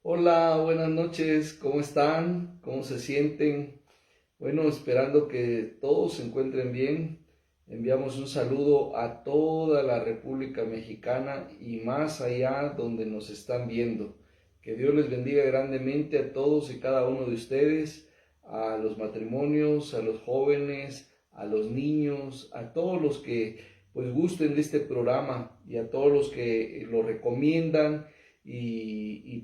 Hola, buenas noches, ¿cómo están? ¿Cómo se sienten? Bueno, esperando que todos se encuentren bien. Enviamos un saludo a toda la República Mexicana y más allá donde nos están viendo. Que Dios les bendiga grandemente a todos y cada uno de ustedes, a los matrimonios, a los jóvenes, a los niños, a todos los que pues gusten de este programa y a todos los que lo recomiendan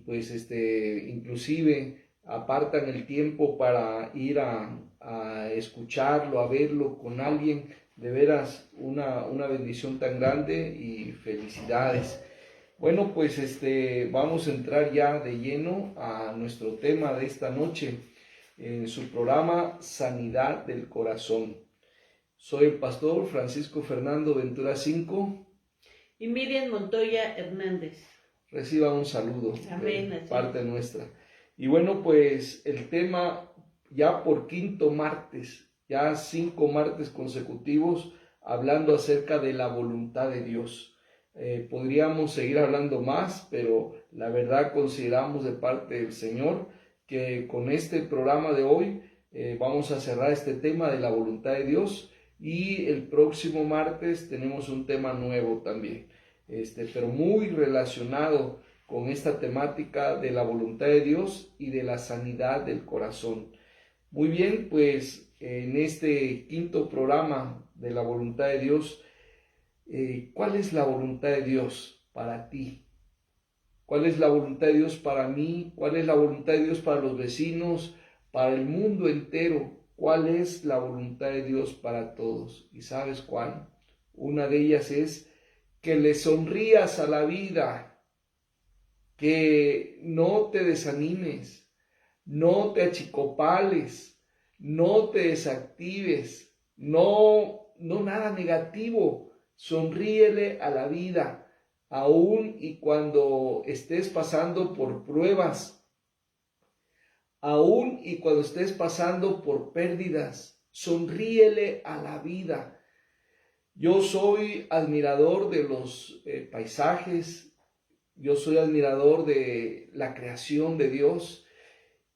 pues inclusive apartan el tiempo para ir a escucharlo, a verlo con alguien. De veras una bendición tan grande y felicidades. Bueno, pues vamos a entrar ya de lleno a nuestro tema de esta noche en su programa Sanidad del Corazón. Soy el pastor Francisco Fernando Ventura Cinco y Miriam Montoya Hernández. Reciba un saludo. Amén, de parte nuestra. Y bueno, pues el tema ya por quinto martes, ya 5 martes consecutivos, hablando acerca de la voluntad de Dios. Podríamos seguir hablando más, pero la verdad consideramos de parte del Señor que con este programa de hoy vamos a cerrar este tema de la voluntad de Dios, y el próximo martes tenemos un tema nuevo también. Pero muy relacionado con esta temática de la voluntad de Dios y de la sanidad del corazón. Muy bien, pues en este quinto programa de la voluntad de Dios, ¿cuál es la voluntad de Dios para ti? ¿Cuál es la voluntad de Dios para mí? ¿Cuál es la voluntad de Dios para los vecinos, para el mundo entero? ¿Cuál es la voluntad de Dios para todos? ¿Y sabes cuál? Una de ellas es que le sonrías a la vida, que no te desanimes, no te achicopales, no te desactives, no nada negativo. Sonríele a la vida, aun y cuando estés pasando por pruebas, aun y cuando estés pasando por pérdidas, sonríele a la vida. Yo soy admirador de los paisajes, yo soy admirador de la creación de Dios,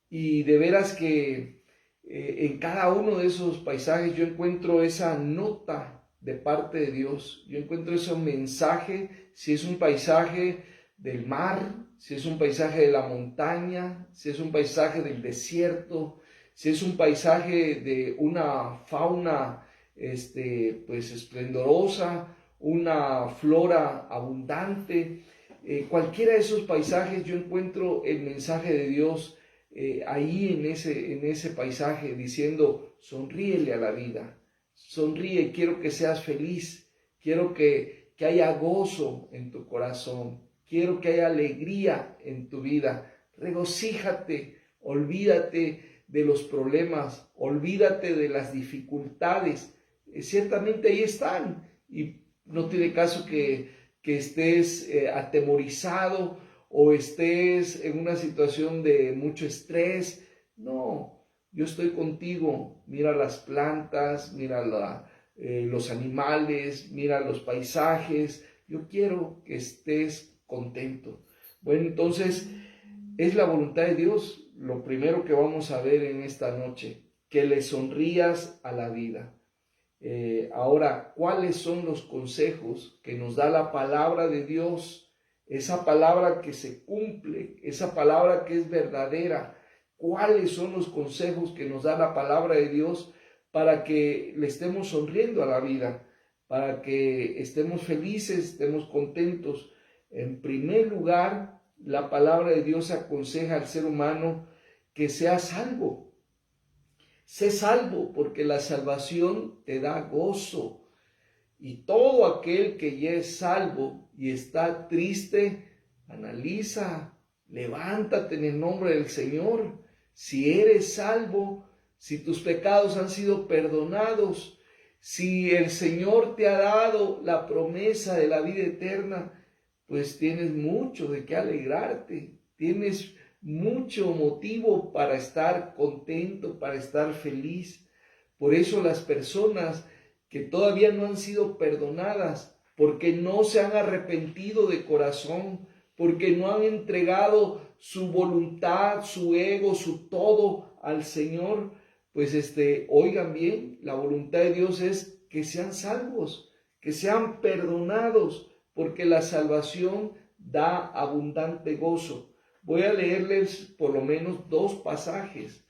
y de veras que en cada uno de esos paisajes yo encuentro esa nota de parte de Dios, yo encuentro ese mensaje, si es un paisaje del mar, si es un paisaje de la montaña, si es un paisaje del desierto, si es un paisaje de una fauna pues esplendorosa, una flora abundante, cualquiera de esos paisajes yo encuentro el mensaje de Dios ahí en ese paisaje, diciendo: sonríele a la vida, sonríe, quiero que seas feliz, quiero que haya gozo en tu corazón, quiero que haya alegría en tu vida, regocíjate, olvídate de los problemas, olvídate de las dificultades. Ciertamente ahí están, y no tiene caso que estés atemorizado o estés en una situación de mucho estrés. No, yo estoy contigo. Mira las plantas, mira los animales, mira los paisajes. Yo quiero que estés contento. Bueno, entonces es la voluntad de Dios lo primero que vamos a ver en esta noche, que le sonrías a la vida. Ahora, ¿cuáles son los consejos que nos da la palabra de Dios? Esa palabra que se cumple, esa palabra que es verdadera. ¿Cuáles son los consejos que nos da la palabra de Dios para que le estemos sonriendo a la vida, para que estemos felices, estemos contentos? En primer lugar, la palabra de Dios aconseja al ser humano que sea salvo. Sé salvo, porque la salvación te da gozo. Y todo aquel que ya es salvo y está triste, analiza, levántate en el nombre del Señor. Si eres salvo, si tus pecados han sido perdonados, si el Señor te ha dado la promesa de la vida eterna, pues tienes mucho de qué alegrarte, tienes mucho motivo para estar contento, para estar feliz. Por eso las personas que todavía no han sido perdonadas, porque no se han arrepentido de corazón, porque no han entregado su voluntad, su ego, su todo al Señor, pues oigan bien, la voluntad de Dios es que sean salvos, que sean perdonados, porque la salvación da abundante gozo. Voy a leerles por lo menos dos pasajes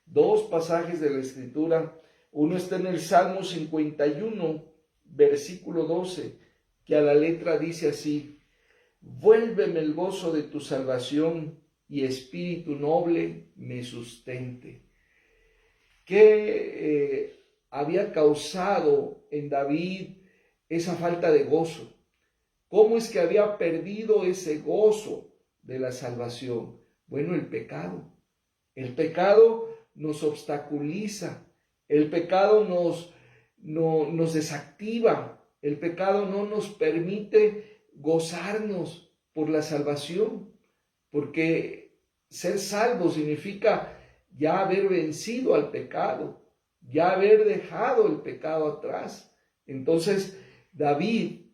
de la Escritura. Uno está en el Salmo 51, versículo 12, que a la letra dice así: vuélveme el gozo de tu salvación y espíritu noble me sustente. ¿Qué había causado en David esa falta de gozo? ¿Cómo es que había perdido ese gozo de la salvación? Bueno, el pecado. El pecado nos obstaculiza, el pecado nos desactiva, el pecado no nos permite gozarnos por la salvación, porque ser salvo significa ya haber vencido al pecado, ya haber dejado el pecado atrás. Entonces David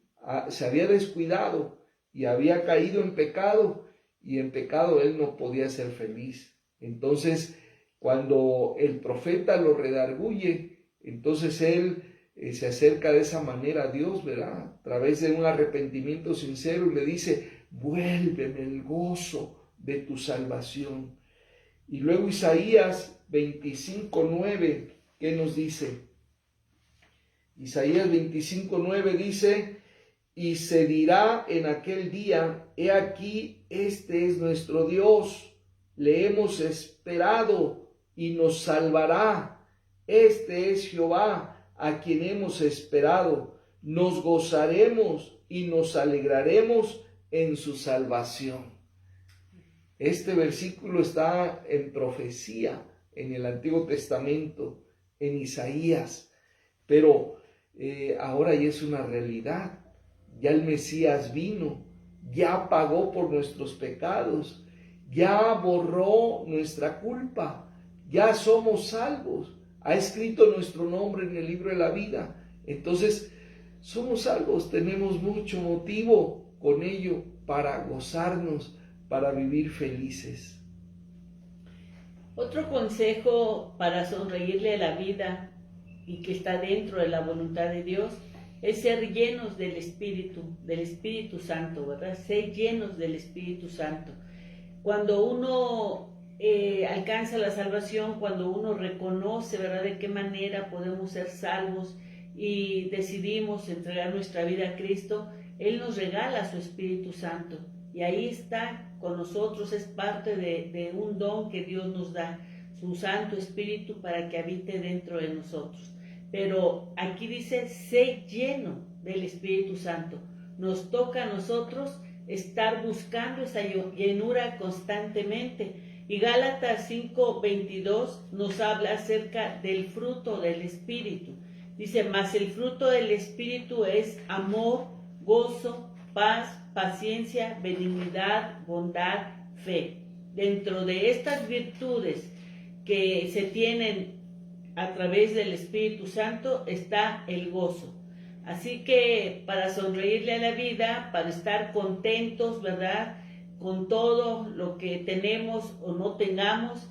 se había descuidado y había caído en pecado, y en pecado él no podía ser feliz. Entonces, cuando el profeta lo redarguye, entonces él se acerca de esa manera a Dios, ¿verdad? A través de un arrepentimiento sincero, y le dice: vuélveme el gozo de tu salvación. Y luego Isaías 25:9, ¿qué nos dice? Isaías 25:9 dice: y se dirá en aquel día, he aquí, este es nuestro Dios, le hemos esperado y nos salvará. Este es Jehová, a quien hemos esperado. Nos gozaremos y nos alegraremos en su salvación. Este versículo está en profecía en el Antiguo Testamento, en Isaías, pero ahora ya es una realidad. Ya el Mesías vino, ya pagó por nuestros pecados, ya borró nuestra culpa, ya somos salvos, ha escrito nuestro nombre en el libro de la vida. Entonces, somos salvos, tenemos mucho motivo con ello para gozarnos, para vivir felices. Otro consejo para sonreírle a la vida y que está dentro de la voluntad de Dios es ser llenos del Espíritu Santo, ¿verdad? Ser llenos del Espíritu Santo. Cuando uno alcanza la salvación, cuando uno reconoce, ¿verdad?, de qué manera podemos ser salvos y decidimos entregar nuestra vida a Cristo, Él nos regala su Espíritu Santo. Y ahí está con nosotros, es parte de un don que Dios nos da, su Santo Espíritu para que habite dentro de nosotros. Pero aquí dice, sé lleno del Espíritu Santo. Nos toca a nosotros estar buscando esa llenura constantemente. Y Gálatas 5:22 nos habla acerca del fruto del Espíritu. Dice, mas el fruto del Espíritu es amor, gozo, paz, paciencia, benignidad, bondad, fe. Dentro de estas virtudes que se tienen a través del Espíritu Santo está el gozo. Así que para sonreírle a la vida, para estar contentos, ¿verdad?, con todo lo que tenemos o no tengamos,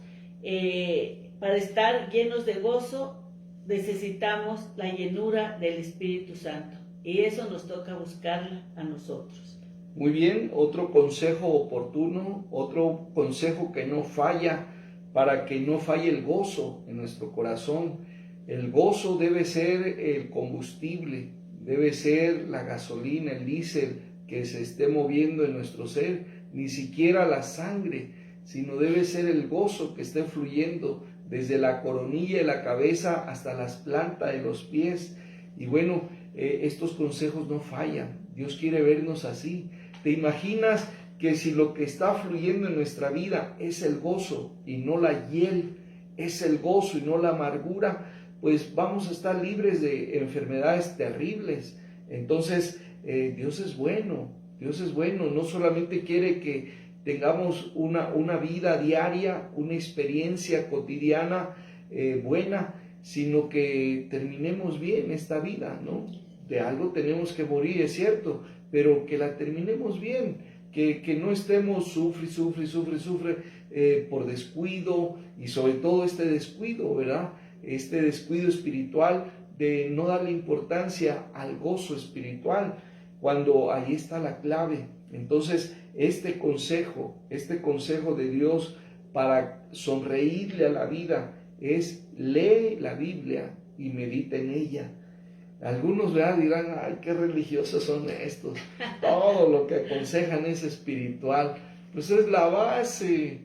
para estar llenos de gozo, necesitamos la llenura del Espíritu Santo. Y eso nos toca buscarla a nosotros. Muy bien, otro consejo oportuno, otro consejo que no falla, para que no falle el gozo en nuestro corazón. El gozo debe ser el combustible, debe ser la gasolina, el diésel que se esté moviendo en nuestro ser, ni siquiera la sangre, sino debe ser el gozo que esté fluyendo desde la coronilla de la cabeza hasta las plantas de los pies. Y bueno, estos consejos no fallan. Dios quiere vernos así. ¿Te imaginas que si lo que está fluyendo en nuestra vida es el gozo y no la hiel, es el gozo y no la amargura, pues vamos a estar libres de enfermedades terribles? Entonces, Dios es bueno, no solamente quiere que tengamos una vida diaria, una experiencia cotidiana buena, sino que terminemos bien esta vida, ¿no? De algo tenemos que morir, es cierto, pero que la terminemos bien. que no estemos sufre por descuido, y sobre todo este descuido, ¿verdad? Este descuido espiritual de no darle importancia al gozo espiritual, cuando ahí está la clave. Entonces, este consejo de Dios para sonreírle a la vida es: lee la Biblia y medita en ella. Algunos dirán, ay, qué religiosos son estos, todo lo que aconsejan es espiritual. Pues es la base.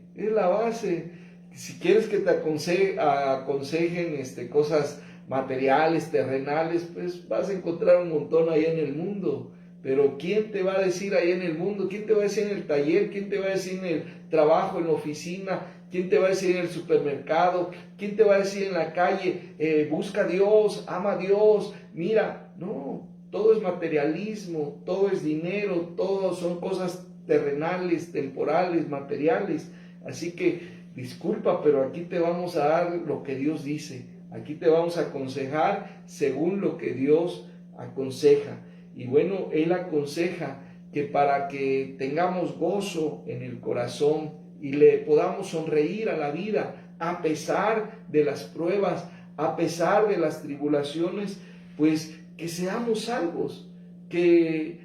Si quieres que te aconsejen cosas materiales, terrenales, pues vas a encontrar un montón ahí en el mundo. Pero ¿quién te va a decir ahí en el mundo? ¿Quién te va a decir en el taller? ¿Quién te va a decir en el trabajo, en la oficina? ¿Quién te va a decir en el supermercado? ¿Quién te va a decir en la calle? Busca a Dios, ama a Dios. Mira, no, todo es materialismo, todo es dinero, todo son cosas terrenales, temporales, materiales. Así que disculpa, pero aquí te vamos a dar lo que Dios dice. Aquí te vamos a aconsejar según lo que Dios aconseja. Y bueno, Él aconseja que para que tengamos gozo en el corazón y le podamos sonreír a la vida a pesar de las pruebas, a pesar de las tribulaciones, pues que seamos salvos, que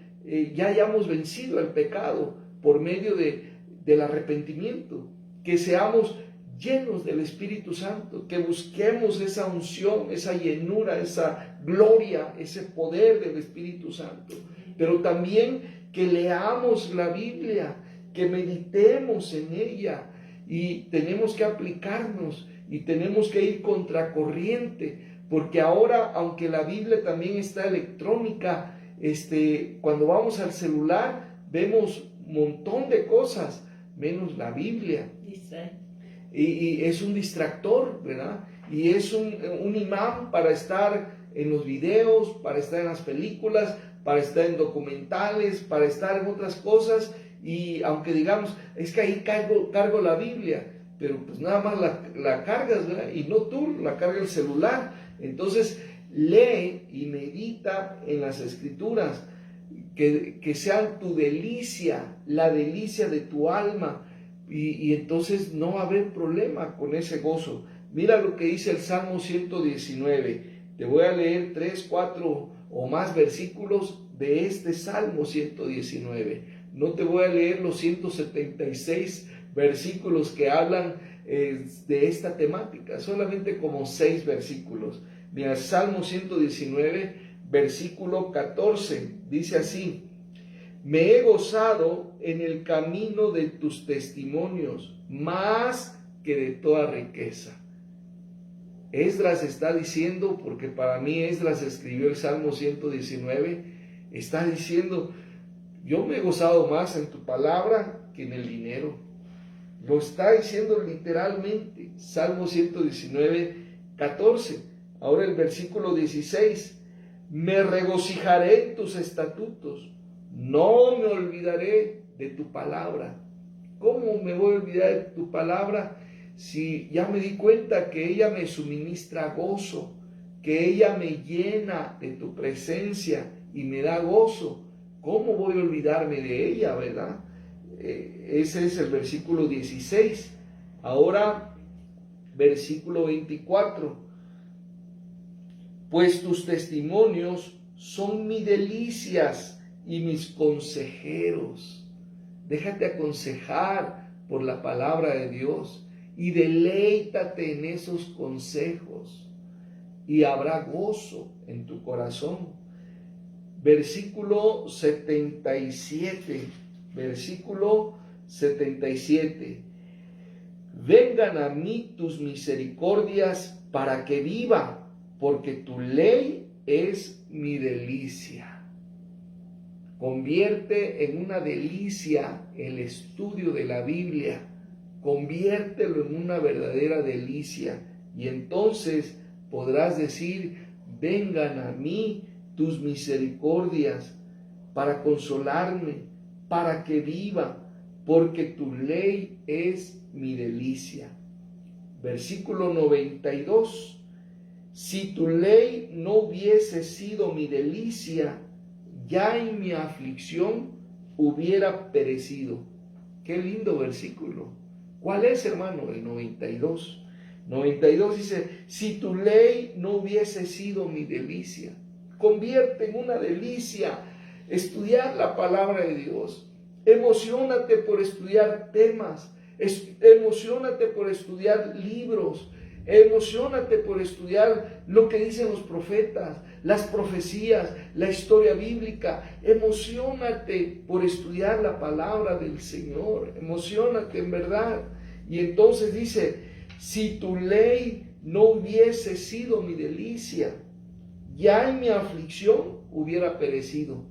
ya hayamos vencido el pecado por medio del arrepentimiento, que seamos llenos del Espíritu Santo, que busquemos esa unción, esa llenura, esa gloria, ese poder del Espíritu Santo, pero también que leamos la Biblia, que meditemos en ella, y tenemos que aplicarnos y tenemos que ir contracorriente, porque ahora, aunque la Biblia también está electrónica, cuando vamos al celular vemos un montón de cosas, menos la Biblia. Y es un distractor, ¿verdad? Y es un imán para estar en los videos, para estar en las películas, para estar en documentales, para estar en otras cosas. Y aunque digamos, es que ahí cargo la Biblia, pero pues nada más la cargas, ¿verdad? Y no tú, la carga el celular. Entonces, lee y medita en las Escrituras, que sean tu delicia, la delicia de tu alma. Y entonces no va a haber problema con ese gozo. Mira lo que dice el Salmo 119. Te voy a leer 3, 4 o más versículos de este Salmo 119. No te voy a leer los 176 versículos que hablan de esta temática, solamente como 6 versículos. Mira, Salmo 119, versículo 14, dice así: me he gozado en el camino de tus testimonios, más que de toda riqueza. Esdras está diciendo, porque para mí Esdras escribió el Salmo 119, está diciendo, yo me he gozado más en tu palabra que en el dinero. Lo está diciendo literalmente, Salmo 119, 14. Ahora el versículo 16, me regocijaré en tus estatutos, no me olvidaré de tu palabra. ¿Cómo me voy a olvidar de tu palabra si ya me di cuenta que ella me suministra gozo, que ella me llena de tu presencia y me da gozo? ¿Cómo voy a olvidarme de ella, verdad? Ese es el versículo 16. Ahora, versículo 24. Pues tus testimonios son mis delicias y mis consejeros. Déjate aconsejar por la palabra de Dios y deleítate en esos consejos y habrá gozo en tu corazón. Versículo 77. Versículo 77. Vengan a mí tus misericordias para que viva, porque tu ley es mi delicia. Convierte en una delicia el estudio de la Biblia. Conviértelo en una verdadera delicia. Y entonces podrás decir, vengan a mí tus misericordias para consolarme, para que viva, porque tu ley es mi delicia. Versículo 92. Si tu ley no hubiese sido mi delicia, ya en mi aflicción hubiera perecido. Qué lindo versículo. ¿Cuál es, hermano? El 92. 92 dice, si tu ley no hubiese sido mi delicia. Convierte en una delicia estudiar la palabra de Dios. Emociónate por estudiar temas. Emociónate por estudiar libros. Emociónate por estudiar lo que dicen los profetas, las profecías, la historia bíblica. Emociónate por estudiar la palabra del Señor. Emociónate en verdad. Y entonces dice, si tu ley no hubiese sido mi delicia, ya en mi aflicción hubiera perecido.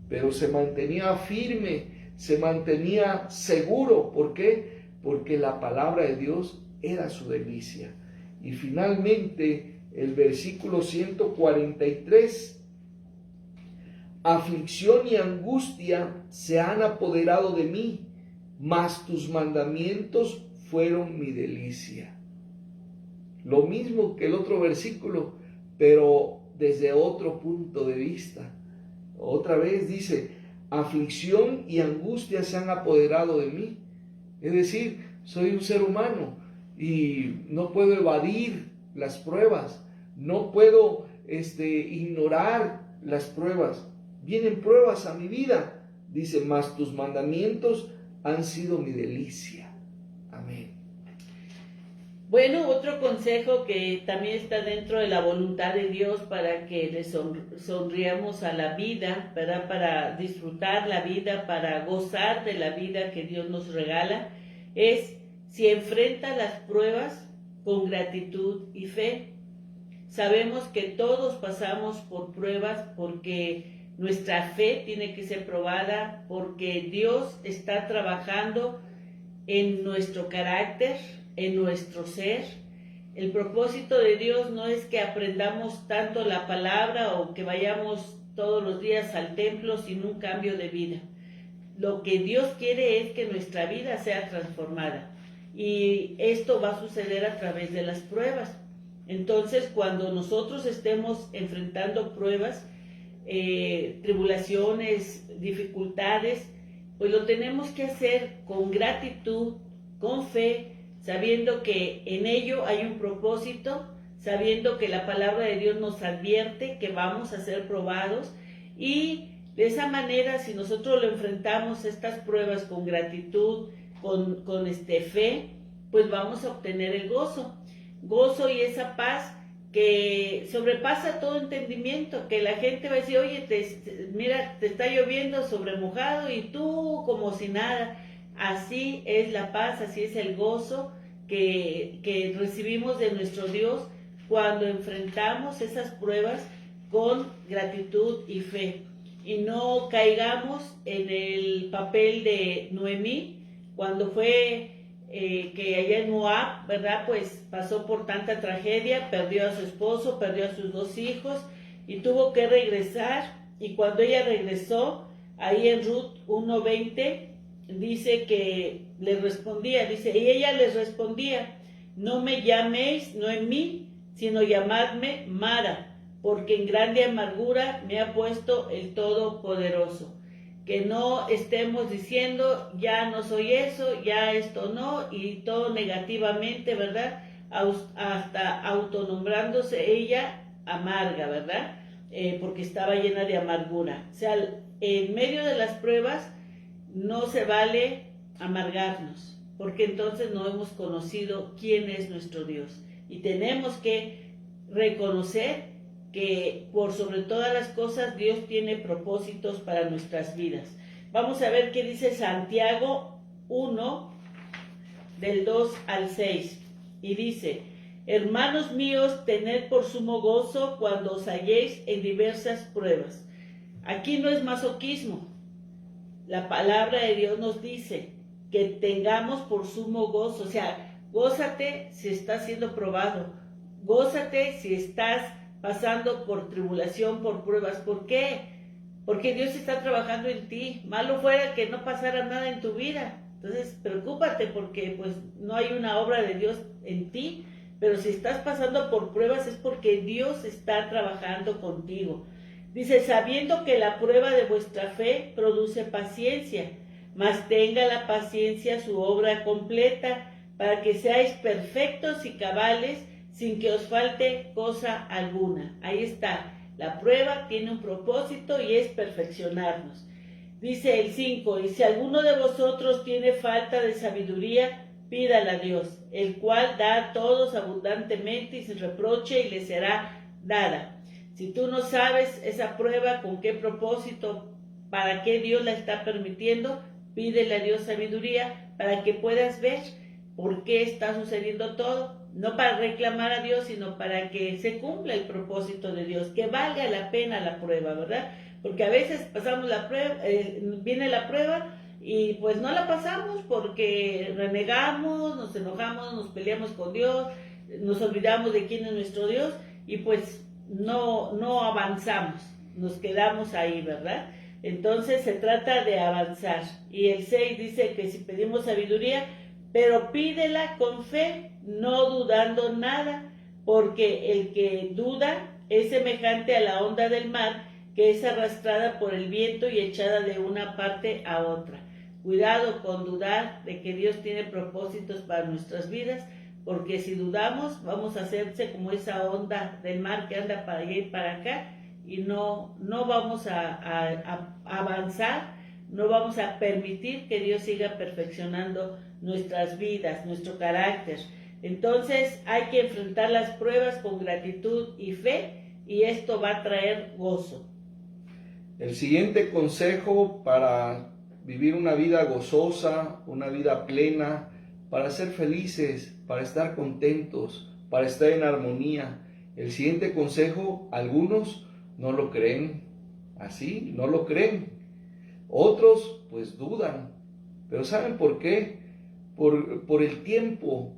Pero se mantenía firme, se mantenía seguro. ¿Por qué? Porque la palabra de Dios era su delicia. Y finalmente el versículo 143, aflicción y angustia se han apoderado de mí, mas tus mandamientos fueron mi delicia. Lo mismo que el otro versículo, pero desde otro punto de vista. Otra vez dice, aflicción y angustia se han apoderado de mí. Es decir, soy un ser humano y no puedo evadir las pruebas, no puedo ignorar las pruebas. Vienen pruebas a mi vida. Dice, mas tus mandamientos han sido mi delicia. Amén. Bueno, otro consejo que también está dentro de la voluntad de Dios para que le sonriamos a la vida, ¿verdad? Para disfrutar la vida, para gozar de la vida que Dios nos regala, es si enfrenta las pruebas con gratitud y fe. Sabemos que todos pasamos por pruebas porque nuestra fe tiene que ser probada, porque Dios está trabajando en nuestro carácter, en nuestro ser. El propósito de Dios no es que aprendamos tanto la palabra o que vayamos todos los días al templo sin un cambio de vida. Lo que Dios quiere es que nuestra vida sea transformada. Y esto va a suceder a través de las pruebas. Entonces, cuando nosotros estemos enfrentando pruebas, tribulaciones, dificultades, pues lo tenemos que hacer con gratitud, con fe, sabiendo que en ello hay un propósito, sabiendo que la palabra de Dios nos advierte que vamos a ser probados, y de esa manera, si nosotros lo enfrentamos estas pruebas con gratitud, con fe, pues vamos a obtener el gozo y esa paz que sobrepasa todo entendimiento, que la gente va a decir, oye, mira, te está lloviendo sobre mojado y tú como si nada. Así es la paz, así es el gozo que recibimos de nuestro Dios cuando enfrentamos esas pruebas con gratitud y fe. Y no caigamos en el papel de Noemí, cuando fue que allá en Moab, ¿verdad? Pues pasó por tanta tragedia, perdió a su esposo, perdió a sus 2 hijos y tuvo que regresar. Y cuando ella regresó, ahí en Ruth 1:20, dice que le respondía, dice, y ella les respondía, no me llaméis Noemí, sino llamadme Mara, porque en grande amargura me ha puesto el Todopoderoso. Que no estemos diciendo, ya no soy eso, ya esto no, y todo negativamente, ¿verdad? Hasta autonombrándose ella amarga, ¿verdad? Porque estaba llena de amargura. O sea, en medio de las pruebas no se vale amargarnos, porque entonces no hemos conocido quién es nuestro Dios. Y tenemos que reconocer que por sobre todas las cosas Dios tiene propósitos para nuestras vidas. Vamos a ver qué dice Santiago 1, del 2 al 6. Y dice, hermanos míos, tened por sumo gozo cuando os halléis en diversas pruebas. Aquí no es masoquismo. La palabra de Dios nos dice que tengamos por sumo gozo. O sea, gózate si estás siendo probado. Gózate si estás pasando por tribulación, por pruebas. ¿Por qué? Porque Dios está trabajando en ti. Malo fuera que no pasara nada en tu vida. Entonces, preocúpate porque pues no hay una obra de Dios en ti. Pero si estás pasando por pruebas es porque Dios está trabajando contigo. Dice, sabiendo que la prueba de vuestra fe produce paciencia, mas tenga la paciencia su obra completa, para que seáis perfectos y cabales, sin que os falte cosa alguna. Ahí está, la prueba tiene un propósito y es perfeccionarnos. Dice el 5, y si alguno de vosotros tiene falta de sabiduría, pídala a Dios, el cual da a todos abundantemente y sin reproche, y le será dada. Si tú no sabes esa prueba, con qué propósito, para qué Dios la está permitiendo, pídele a Dios sabiduría para que puedas ver por qué está sucediendo todo. No para reclamar a Dios, sino para que se cumpla el propósito de Dios, que valga la pena la prueba, ¿verdad? Porque a veces pasamos la prueba, viene la prueba y pues no la pasamos porque renegamos, nos enojamos, nos peleamos con Dios, nos olvidamos de quién es nuestro Dios y pues no avanzamos, nos quedamos ahí, ¿verdad? Entonces se trata de avanzar. Y el 6 dice que si pedimos sabiduría, pero pídela con fe, no dudando nada, porque el que duda es semejante a la onda del mar, que es arrastrada por el viento y echada de una parte a otra. Cuidado con dudar de que Dios tiene propósitos para nuestras vidas, porque si dudamos vamos a hacerse como esa onda del mar que anda para allá y para acá, y no vamos a avanzar, no vamos a permitir que Dios siga perfeccionando nuestras vidas, nuestro carácter. Entonces hay que enfrentar las pruebas con gratitud y fe, y esto va a traer gozo. El siguiente consejo para vivir una vida gozosa, una vida plena, para ser felices, para estar contentos, para estar en armonía. El siguiente consejo, algunos no lo creen así, no lo creen. Otros pues dudan. Pero ¿saben por qué? Por el tiempo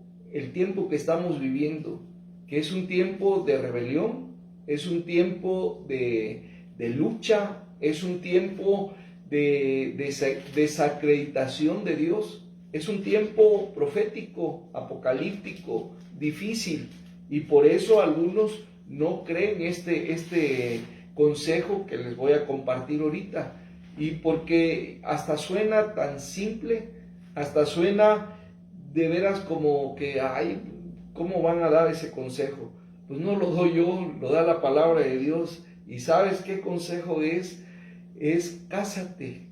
que estamos viviendo, que es un tiempo de rebelión, es un tiempo de lucha, es un tiempo de desacreditación de Dios, es un tiempo profético, apocalíptico, difícil, y por eso algunos no creen este consejo que les voy a compartir ahorita, y porque hasta suena tan simple, hasta suena de veras como que, ay, ¿cómo van a dar ese consejo? Pues no lo doy yo, lo da la palabra de Dios. ¿Y sabes qué consejo es? Es cásate,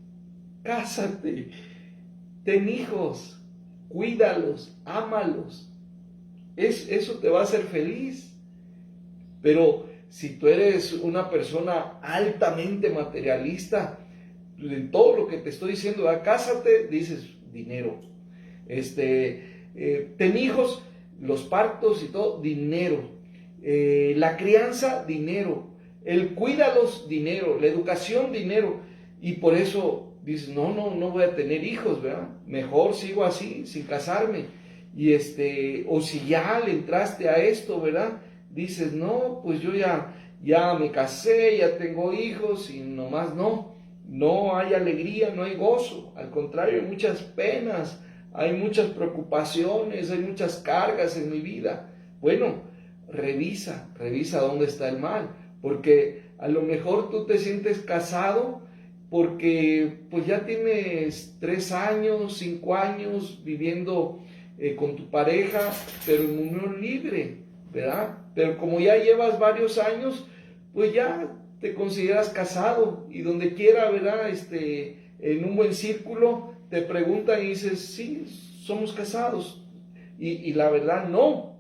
ten hijos, cuídalos, ámalos. Eso te va a hacer feliz. Pero si tú eres una persona altamente materialista, en todo lo que te estoy diciendo, cásate, dices dinero. Ten hijos, los partos y todo, dinero. La crianza, dinero. El cuídalos, dinero. La educación, dinero. Y por eso dices, no voy a tener hijos, ¿verdad? Mejor sigo así, sin casarme. Y o si ya le entraste a esto, ¿verdad? Dices, no, pues yo ya me casé, ya tengo hijos y nomás no hay alegría, no hay gozo. Al contrario, hay muchas penas, hay muchas preocupaciones, hay muchas cargas en mi vida. Bueno, revisa dónde está el mal, porque a lo mejor tú te sientes casado porque pues ya tienes 3 años, 5 años viviendo con tu pareja, pero en unión libre, ¿verdad? Pero como ya llevas varios años, pues ya te consideras casado, y donde quiera, ¿verdad? En un buen círculo te preguntan y dices, sí, somos casados. Y la verdad, no.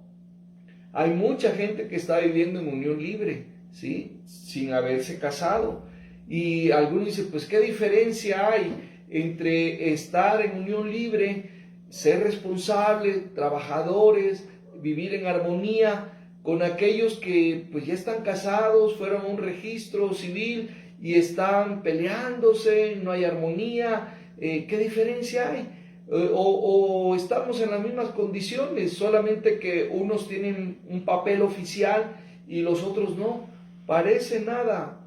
Hay mucha gente que está viviendo en unión libre, ¿sí? Sin haberse casado. Y algunos dicen, pues, ¿qué diferencia hay entre estar en unión libre, ser responsables, trabajadores, vivir en armonía, con aquellos que pues ya están casados, fueron a un registro civil y están peleándose, no hay armonía? ¿Qué diferencia hay? O estamos en las mismas condiciones, solamente que unos tienen un papel oficial y los otros no. Parece nada,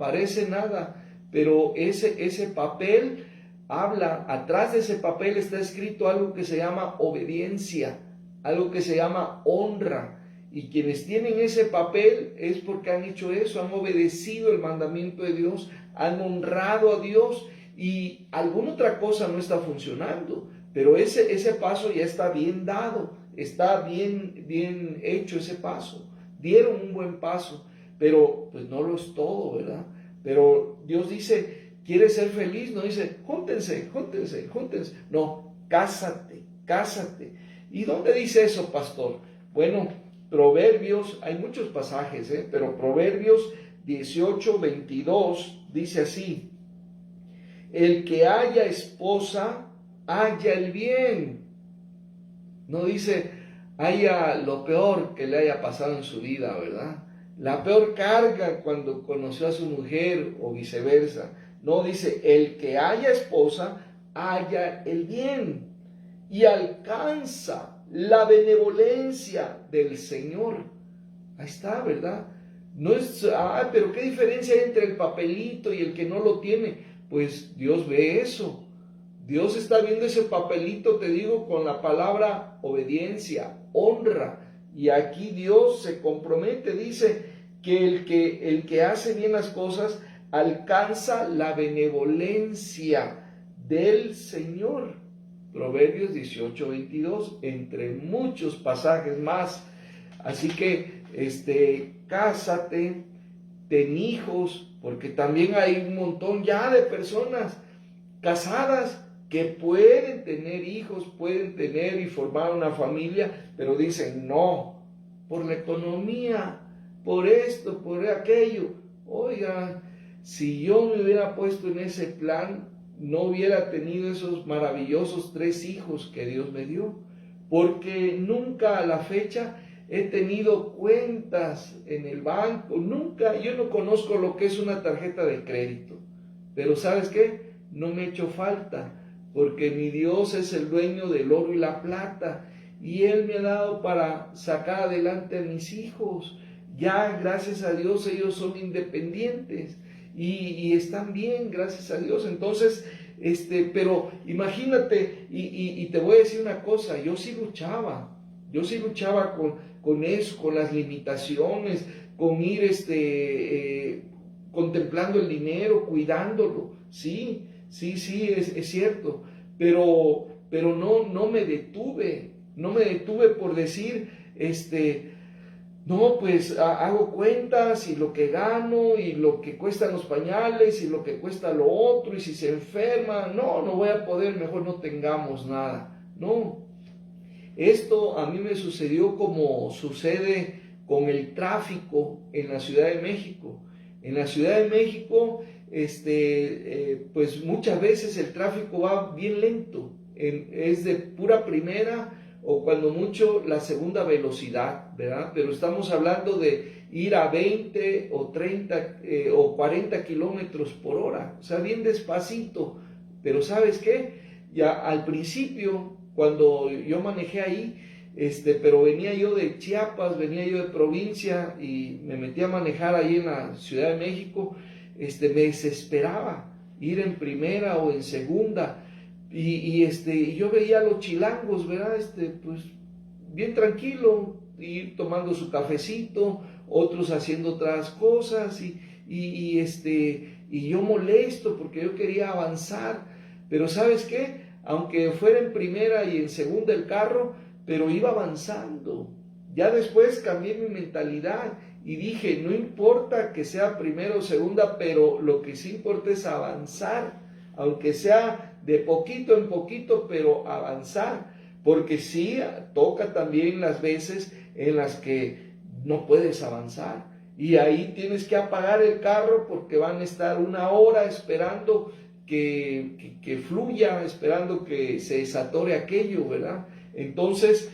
pero ese papel habla, atrás de ese papel está escrito algo que se llama obediencia, algo que se llama honra. Y quienes tienen ese papel es porque han hecho eso, han obedecido el mandamiento de Dios, han honrado a Dios y alguna otra cosa no está funcionando. Pero ese paso ya está bien dado, está bien hecho ese paso. Dieron un buen paso, pero pues no lo es todo, ¿verdad? Pero Dios dice, ¿quieres ser feliz? No dice, júntense. No, cásate. ¿Y dónde dice eso, pastor? Bueno, Proverbios, hay muchos pasajes, pero Proverbios 18:22 dice así, el que haya esposa, haya el bien. No dice, haya lo peor que le haya pasado en su vida, ¿verdad? La peor carga cuando conoció a su mujer o viceversa. No, dice, el que haya esposa, haya el bien y alcanza la benevolencia del Señor. Ahí está, ¿verdad? No es, pero ¿qué diferencia hay entre el papelito y el que no lo tiene? Pues Dios ve eso. Dios está viendo ese papelito, te digo, con la palabra obediencia, honra. Y aquí Dios se compromete, dice que el que hace bien las cosas alcanza la benevolencia del Señor. Proverbios 18:22, entre muchos pasajes más. Así que, cásate, ten hijos, porque también hay un montón ya de personas casadas que pueden tener hijos, pueden tener y formar una familia, pero dicen no, por la economía, por esto, por aquello. Oiga, si yo me hubiera puesto en ese plan, no hubiera tenido esos maravillosos 3 hijos que Dios me dio, porque nunca a la fecha he tenido cuentas en el banco, nunca, yo no conozco lo que es una tarjeta de crédito, pero ¿sabes qué? No me ha hecho falta, porque mi Dios es el dueño del oro y la plata, y Él me ha dado para sacar adelante a mis hijos. Ya, gracias a Dios, ellos son independientes y están bien, gracias a Dios. Entonces, pero imagínate, y te voy a decir una cosa, yo sí luchaba con eso, con las limitaciones, con ir contemplando el dinero, cuidándolo, sí, es cierto, pero no me detuve por decir, no, pues hago cuentas y lo que gano y lo que cuestan los pañales y lo que cuesta lo otro y si se enferma, no voy a poder, mejor no tengamos nada. No, esto a mí me sucedió como sucede con el tráfico en la Ciudad de México. En la Ciudad de México, pues muchas veces el tráfico va bien lento, es de pura primera o cuando mucho la segunda velocidad, ¿verdad? Pero estamos hablando de ir a 20 o 30 o 40 kilómetros por hora, o sea, bien despacito. Pero ¿sabes qué? Ya al principio, cuando yo manejé ahí, pero venía yo de Chiapas, venía yo de provincia y me metí a manejar ahí en la Ciudad de México, me desesperaba ir en primera o en segunda. Y yo veía a los chilangos, ¿verdad? Pues bien tranquilo, ir tomando su cafecito, otros haciendo otras cosas, y yo molesto porque yo quería avanzar. Pero ¿sabes qué? Aunque fuera en primera y en segunda el carro, pero iba avanzando. Ya después cambié mi mentalidad y dije, no importa que sea primera o segunda, pero lo que sí importa es avanzar, aunque sea de poquito en poquito, pero avanzar, porque sí toca también las veces en las que no puedes avanzar y ahí tienes que apagar el carro porque van a estar 1 hora esperando que fluya, esperando que se desatore aquello, ¿verdad? Entonces,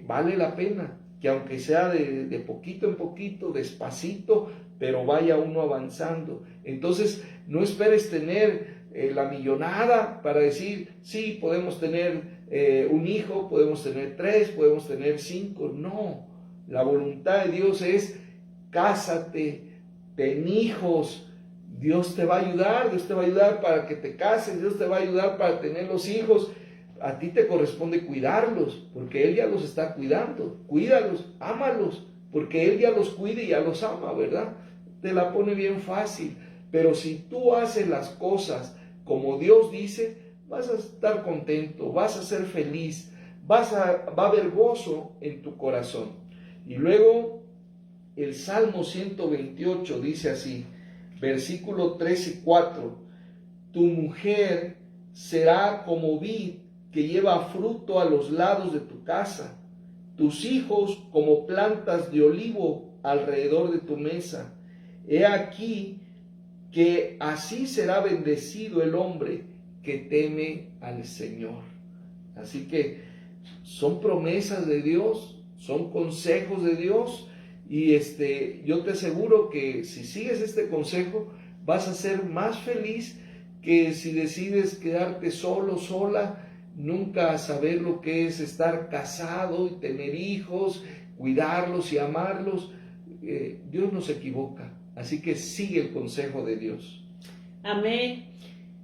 vale la pena que aunque sea de poquito en poquito, despacito, pero vaya uno avanzando. Entonces, no esperes tener la millonada para decir, sí, podemos tener un hijo, podemos tener 3, podemos tener 5. No, la voluntad de Dios es cásate, ten hijos. Dios te va a ayudar para que te cases, Dios te va a ayudar para tener los hijos. a ti te corresponde cuidarlos, porque Él ya los está cuidando. Cuídalos, ámalos, porque Él ya los cuida y ya los ama, ¿verdad? Te la pone bien fácil. Pero si tú haces las cosas como Dios dice, vas a estar contento, vas a ser feliz, va a haber gozo en tu corazón. Y luego el Salmo 128 dice así, versículo 3 y 4, tu mujer será como vid que lleva fruto a los lados de tu casa, tus hijos como plantas de olivo alrededor de tu mesa. He aquí que así será bendecido el hombre que teme al Señor. Así que son promesas de Dios, son consejos de Dios, y yo te aseguro que si sigues este consejo vas a ser más feliz que si decides quedarte solo, sola, nunca saber lo que es estar casado y tener hijos, cuidarlos y amarlos. Dios no se equivoca, así que sigue el consejo de Dios. Amén.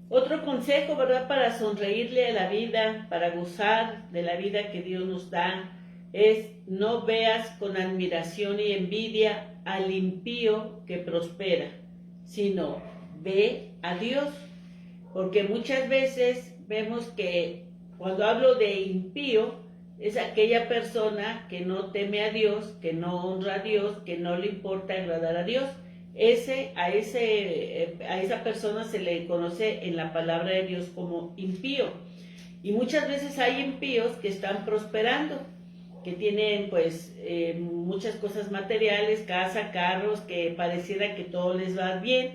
Otro consejo, ¿verdad? Para sonreírle a la vida, para gozar de la vida que Dios nos da, es no veas con admiración y envidia al impío que prospera, sino ve a Dios. Porque muchas veces vemos que cuando hablo de impío, es aquella persona que no teme a Dios, que no honra a Dios, que no le importa agradar a Dios. A esa persona se le conoce en la palabra de Dios como impío. Y muchas veces hay impíos que están prosperando, que tienen pues muchas cosas materiales, casa, carros, que pareciera que todo les va bien,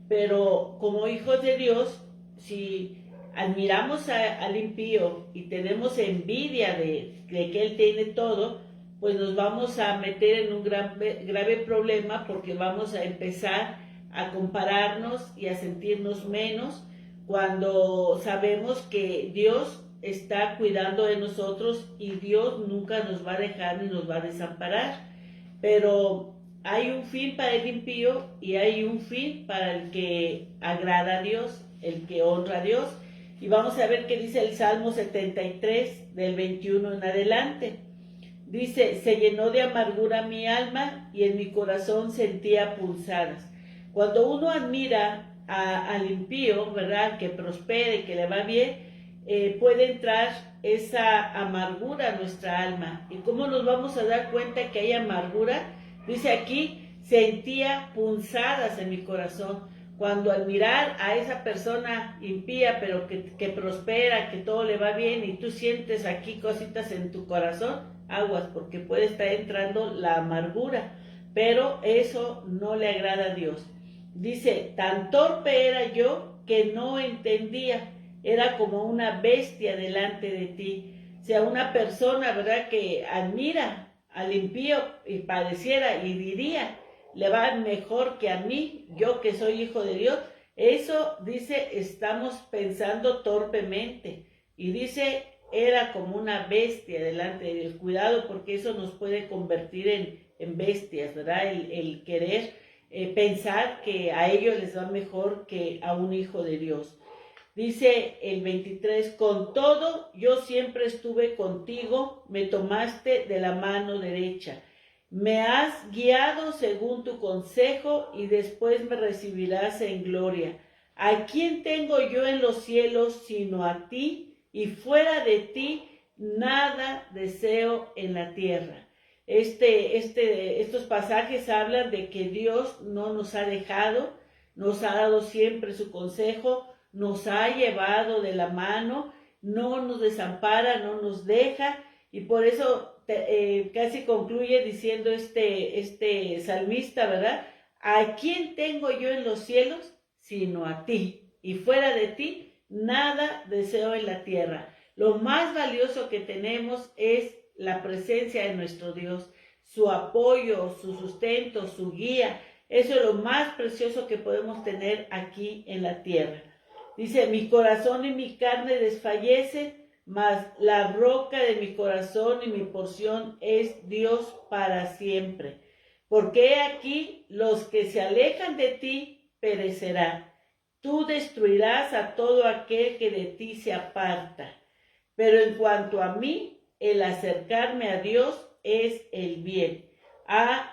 pero como hijos de Dios, si admiramos al impío y tenemos envidia de que él tiene todo, pues nos vamos a meter en un grave problema, porque vamos a empezar a compararnos y a sentirnos menos cuando sabemos que Dios está cuidando de nosotros y Dios nunca nos va a dejar ni nos va a desamparar. Pero hay un fin para el impío y hay un fin para el que agrada a Dios, el que honra a Dios. Y vamos a ver qué dice el Salmo 73 del 21 en adelante. Dice, se llenó de amargura mi alma y en mi corazón sentía punzadas. Cuando uno admira al impío, ¿verdad?, que prospere, que le va bien, puede entrar esa amargura a nuestra alma. ¿Y cómo nos vamos a dar cuenta que hay amargura? Dice aquí, sentía punzadas en mi corazón. Cuando al mirar a esa persona impía, pero que prospera, que todo le va bien, y tú sientes aquí cositas en tu corazón, aguas, porque puede estar entrando la amargura, pero eso no le agrada a Dios. Dice, tan torpe era yo que no entendía, era como una bestia delante de ti. O sea, una persona, ¿verdad?, que admira al impío y pareciera y diría, le va mejor que a mí, yo que soy hijo de Dios. Eso, dice, estamos pensando torpemente. Y dice, era como una bestia delante de Dios. Cuidado, porque eso nos puede convertir en bestias, ¿verdad? El querer pensar que a ellos les va mejor que a un hijo de Dios. Dice el 23, con todo yo siempre estuve contigo, me tomaste de la mano derecha. Me has guiado según tu consejo y después me recibirás en gloria. ¿A quién tengo yo en los cielos sino a ti? Y fuera de ti nada deseo en la tierra. Estos pasajes hablan de que Dios no nos ha dejado, nos ha dado siempre su consejo, nos ha llevado de la mano, no nos desampara, no nos deja, y por eso casi concluye diciendo este salmista, ¿verdad? ¿A quién tengo yo en los cielos sino a ti? Y fuera de ti nada deseo en la tierra. Lo más valioso que tenemos es la presencia de nuestro Dios, su apoyo, su sustento, su guía. Eso es lo más precioso que podemos tener aquí en la tierra. Dice, mi corazón y mi carne desfallecen, mas la roca de mi corazón y mi porción es Dios para siempre. Porque he aquí, los que se alejan de ti perecerán. Tú destruirás a todo aquel que de ti se aparta. pero en cuanto a mí, el acercarme a Dios es el bien.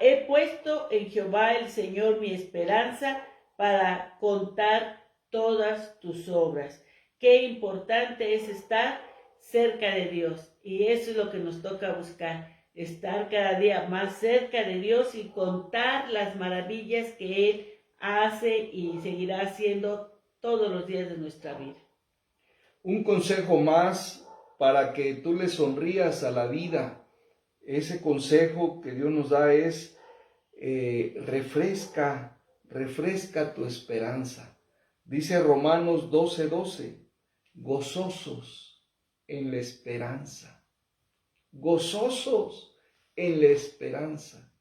He puesto en Jehová el Señor mi esperanza para contar todas tus obras. Qué importante es estar cerca de Dios, y eso es lo que nos toca buscar, estar cada día más cerca de Dios y contar las maravillas que Él hace y seguirá haciendo todos los días de nuestra vida. Un consejo más para que tú le sonrías a la vida. Ese consejo que Dios nos da es refresca tu esperanza. Dice Romanos 12:12, gozosos en la esperanza. Gozosos en la esperanza.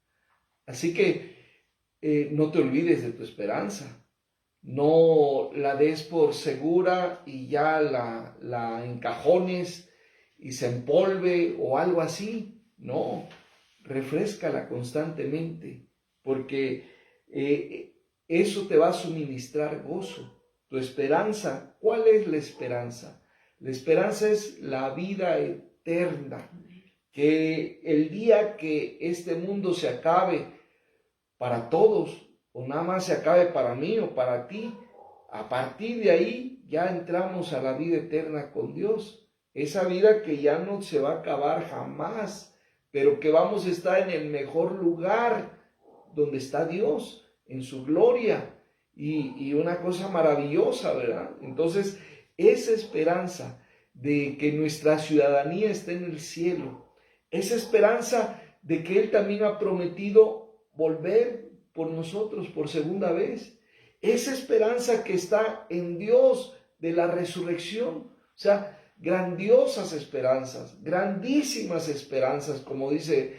Así que no te olvides de tu esperanza. No la des por segura y ya la encajones y se empolve o algo así. No, refréscala constantemente, porque eso te va a suministrar gozo. Tu esperanza, ¿cuál es la esperanza? La esperanza es la vida eterna, que el día que este mundo se acabe para todos, o nada más se acabe para mí o para ti, a partir de ahí ya entramos a la vida eterna con Dios. Esa vida que ya no se va a acabar jamás, pero que vamos a estar en el mejor lugar donde está Dios, en su gloria, y una cosa maravillosa, ¿verdad? Entonces, esa esperanza de que nuestra ciudadanía esté en el cielo, esa esperanza de que Él también ha prometido volver por nosotros por segunda vez, esa esperanza que está en Dios de la resurrección, o sea, grandiosas esperanzas, grandísimas esperanzas, como dice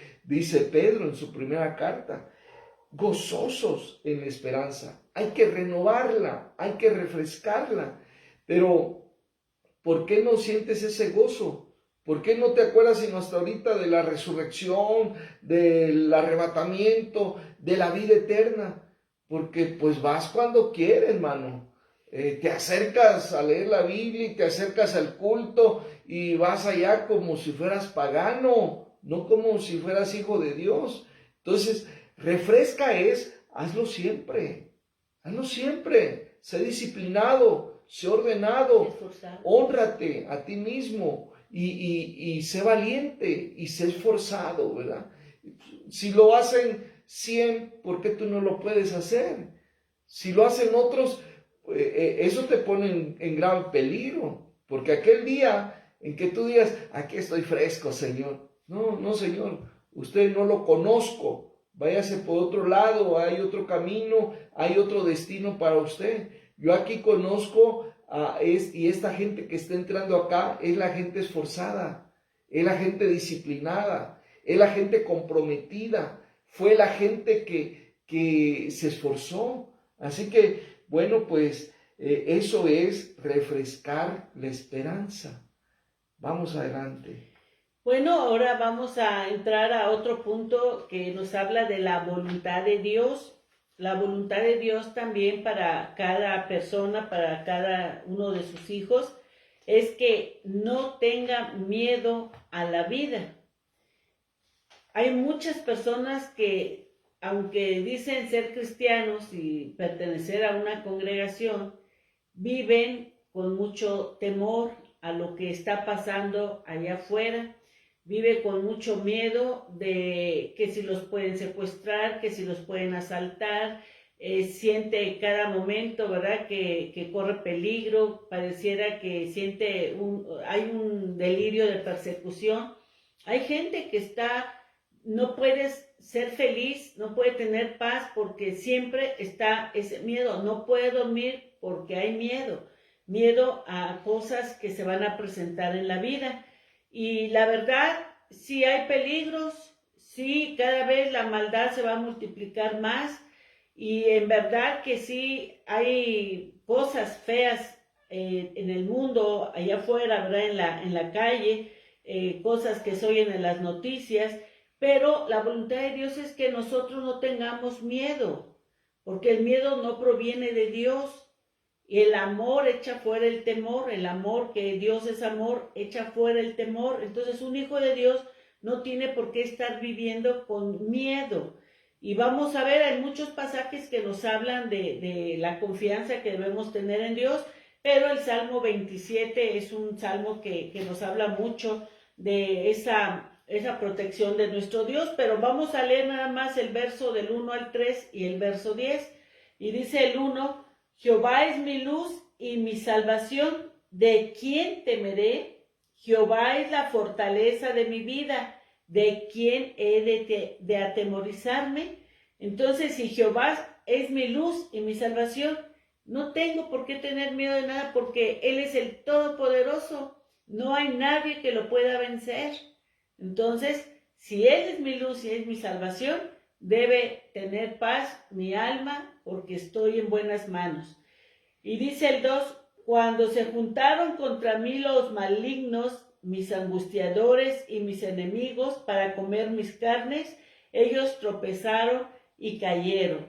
Pedro en su primera carta, gozosos en la esperanza. Hay que renovarla, hay que refrescarla, pero ¿por qué no sientes ese gozo? ¿Por qué no te acuerdas sino hasta ahorita de la resurrección, del arrebatamiento, de la vida eterna? Porque pues vas cuando quieres, hermano. Te acercas a leer la Biblia y te acercas al culto y vas allá como si fueras pagano, no como si fueras hijo de Dios. Entonces, refresca hazlo siempre, sé disciplinado, sé ordenado, Esforzado. hónrate a ti mismo y sé valiente y sé esforzado, ¿verdad? Si lo hacen 100, ¿por qué tú no lo puedes hacer? Si lo hacen otros, eso te pone en grave peligro, porque aquel día en que tú digas, aquí estoy fresco, Señor. No, Señor, usted no lo conozco, váyase por otro lado, hay otro camino, hay otro destino para usted. Yo aquí conozco y esta gente que está entrando acá es la gente esforzada, es la gente disciplinada, es la gente comprometida, fue la gente que se esforzó. Así que, bueno, pues eso es refrescar la esperanza. Vamos adelante. Bueno, ahora vamos a entrar a otro punto que nos habla de la voluntad de Dios. La voluntad de Dios también para cada persona, para cada uno de sus hijos, es que no tenga miedo a la vida. Hay muchas personas que, aunque dicen ser cristianos y pertenecer a una congregación, viven con mucho temor a lo que está pasando allá afuera, vive con mucho miedo de que si los pueden secuestrar, que si los pueden asaltar, siente cada momento, ¿verdad?, que corre peligro, pareciera que hay un delirio de persecución. Hay gente que no puede ser feliz, no puede tener paz porque siempre está ese miedo, no puede dormir porque hay miedo a cosas que se van a presentar en la vida. Y la verdad, sí hay peligros, sí, cada vez la maldad se va a multiplicar más y en verdad que sí hay cosas feas en el mundo, allá afuera, ¿verdad?, en la calle, cosas que se oyen en las noticias, pero la voluntad de Dios es que nosotros no tengamos miedo, porque el miedo no proviene de Dios. Y el amor echa fuera el temor, el amor, que Dios es amor, echa fuera el temor. Entonces un hijo de Dios no tiene por qué estar viviendo con miedo. Y vamos a ver, hay muchos pasajes que nos hablan de la confianza que debemos tener en Dios, pero el Salmo 27 es un salmo que nos habla mucho de esa protección de nuestro Dios. Pero vamos a leer nada más el verso del 1 al 3 y el verso 10. Y dice el 1: Jehová es mi luz y mi salvación, ¿de quién temeré? Jehová es la fortaleza de mi vida, ¿de quién he de atemorizarme? Entonces, si Jehová es mi luz y mi salvación, no tengo por qué tener miedo de nada, porque Él es el Todopoderoso. No hay nadie que lo pueda vencer. Entonces, si Él es mi luz y es mi salvación, debe tener paz mi alma, porque estoy en buenas manos. Y dice el 2: Cuando se juntaron contra mí los malignos, mis angustiadores y mis enemigos, para comer mis carnes, ellos tropezaron y cayeron.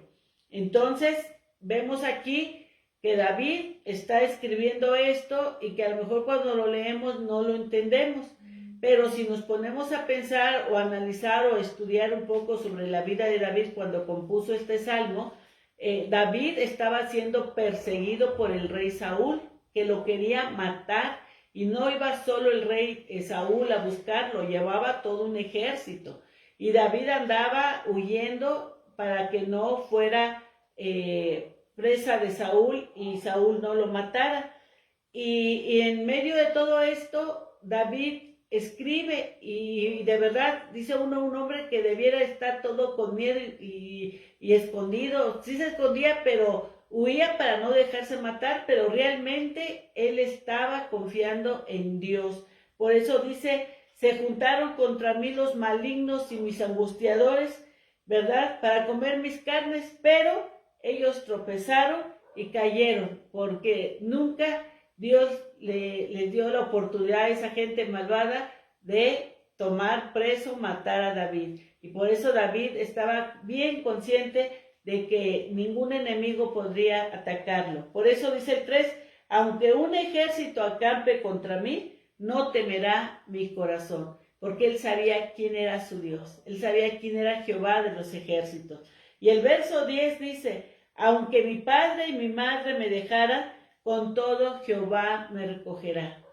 Entonces, vemos aquí que David está escribiendo esto y que a lo mejor cuando lo leemos no lo entendemos. Pero si nos ponemos a pensar o analizar o estudiar un poco sobre la vida de David cuando compuso este salmo, David estaba siendo perseguido por el rey Saúl, que lo quería matar, y no iba solo el rey Saúl a buscarlo, llevaba todo un ejército. Y David andaba huyendo para que no fuera presa de Saúl y Saúl no lo matara. Y en medio de todo esto, David escribe, y de verdad dice uno, un hombre que debiera estar todo con miedo y escondido. Sí se escondía, pero huía para no dejarse matar, pero realmente él estaba confiando en Dios. Por eso dice: se juntaron contra mí los malignos y mis angustiadores, ¿verdad?, para comer mis carnes, pero ellos tropezaron y cayeron, porque nunca Dios les dio la oportunidad a esa gente malvada de tomar preso, matar a David. Y por eso David estaba bien consciente de que ningún enemigo podría atacarlo. Por eso dice el 3: aunque un ejército acampe contra mí, no temerá mi corazón. Porque él sabía quién era su Dios. Él sabía quién era Jehová de los ejércitos. Y el verso 10 dice: aunque mi padre y mi madre me dejaran, con todo Jehová me recogerá.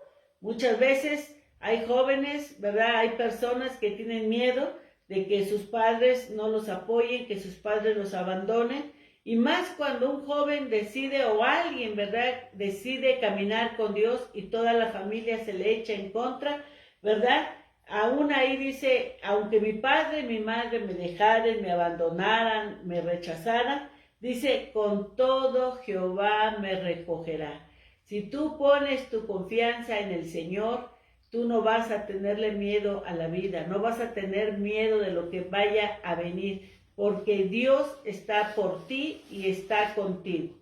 Muchas veces hay jóvenes, ¿verdad? Hay personas que tienen miedo de que sus padres no los apoyen, que sus padres los abandonen. Y más cuando un joven decide, o alguien, ¿verdad?, decide caminar con Dios y toda la familia se le echa en contra, ¿verdad? Aún ahí dice: aunque mi padre y mi madre me dejaren, me abandonaran, me rechazaran, dice: con todo Jehová me recogerá. Si tú pones tu confianza en el Señor, tú no vas a tenerle miedo a la vida, no vas a tener miedo de lo que vaya a venir, porque Dios está por ti y está contigo.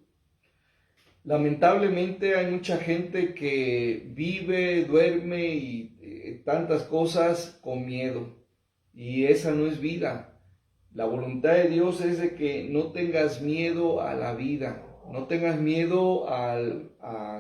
Lamentablemente hay mucha gente que vive, duerme y tantas cosas con miedo, y esa no es vida. La voluntad de Dios es de que no tengas miedo a la vida, no tengas miedo a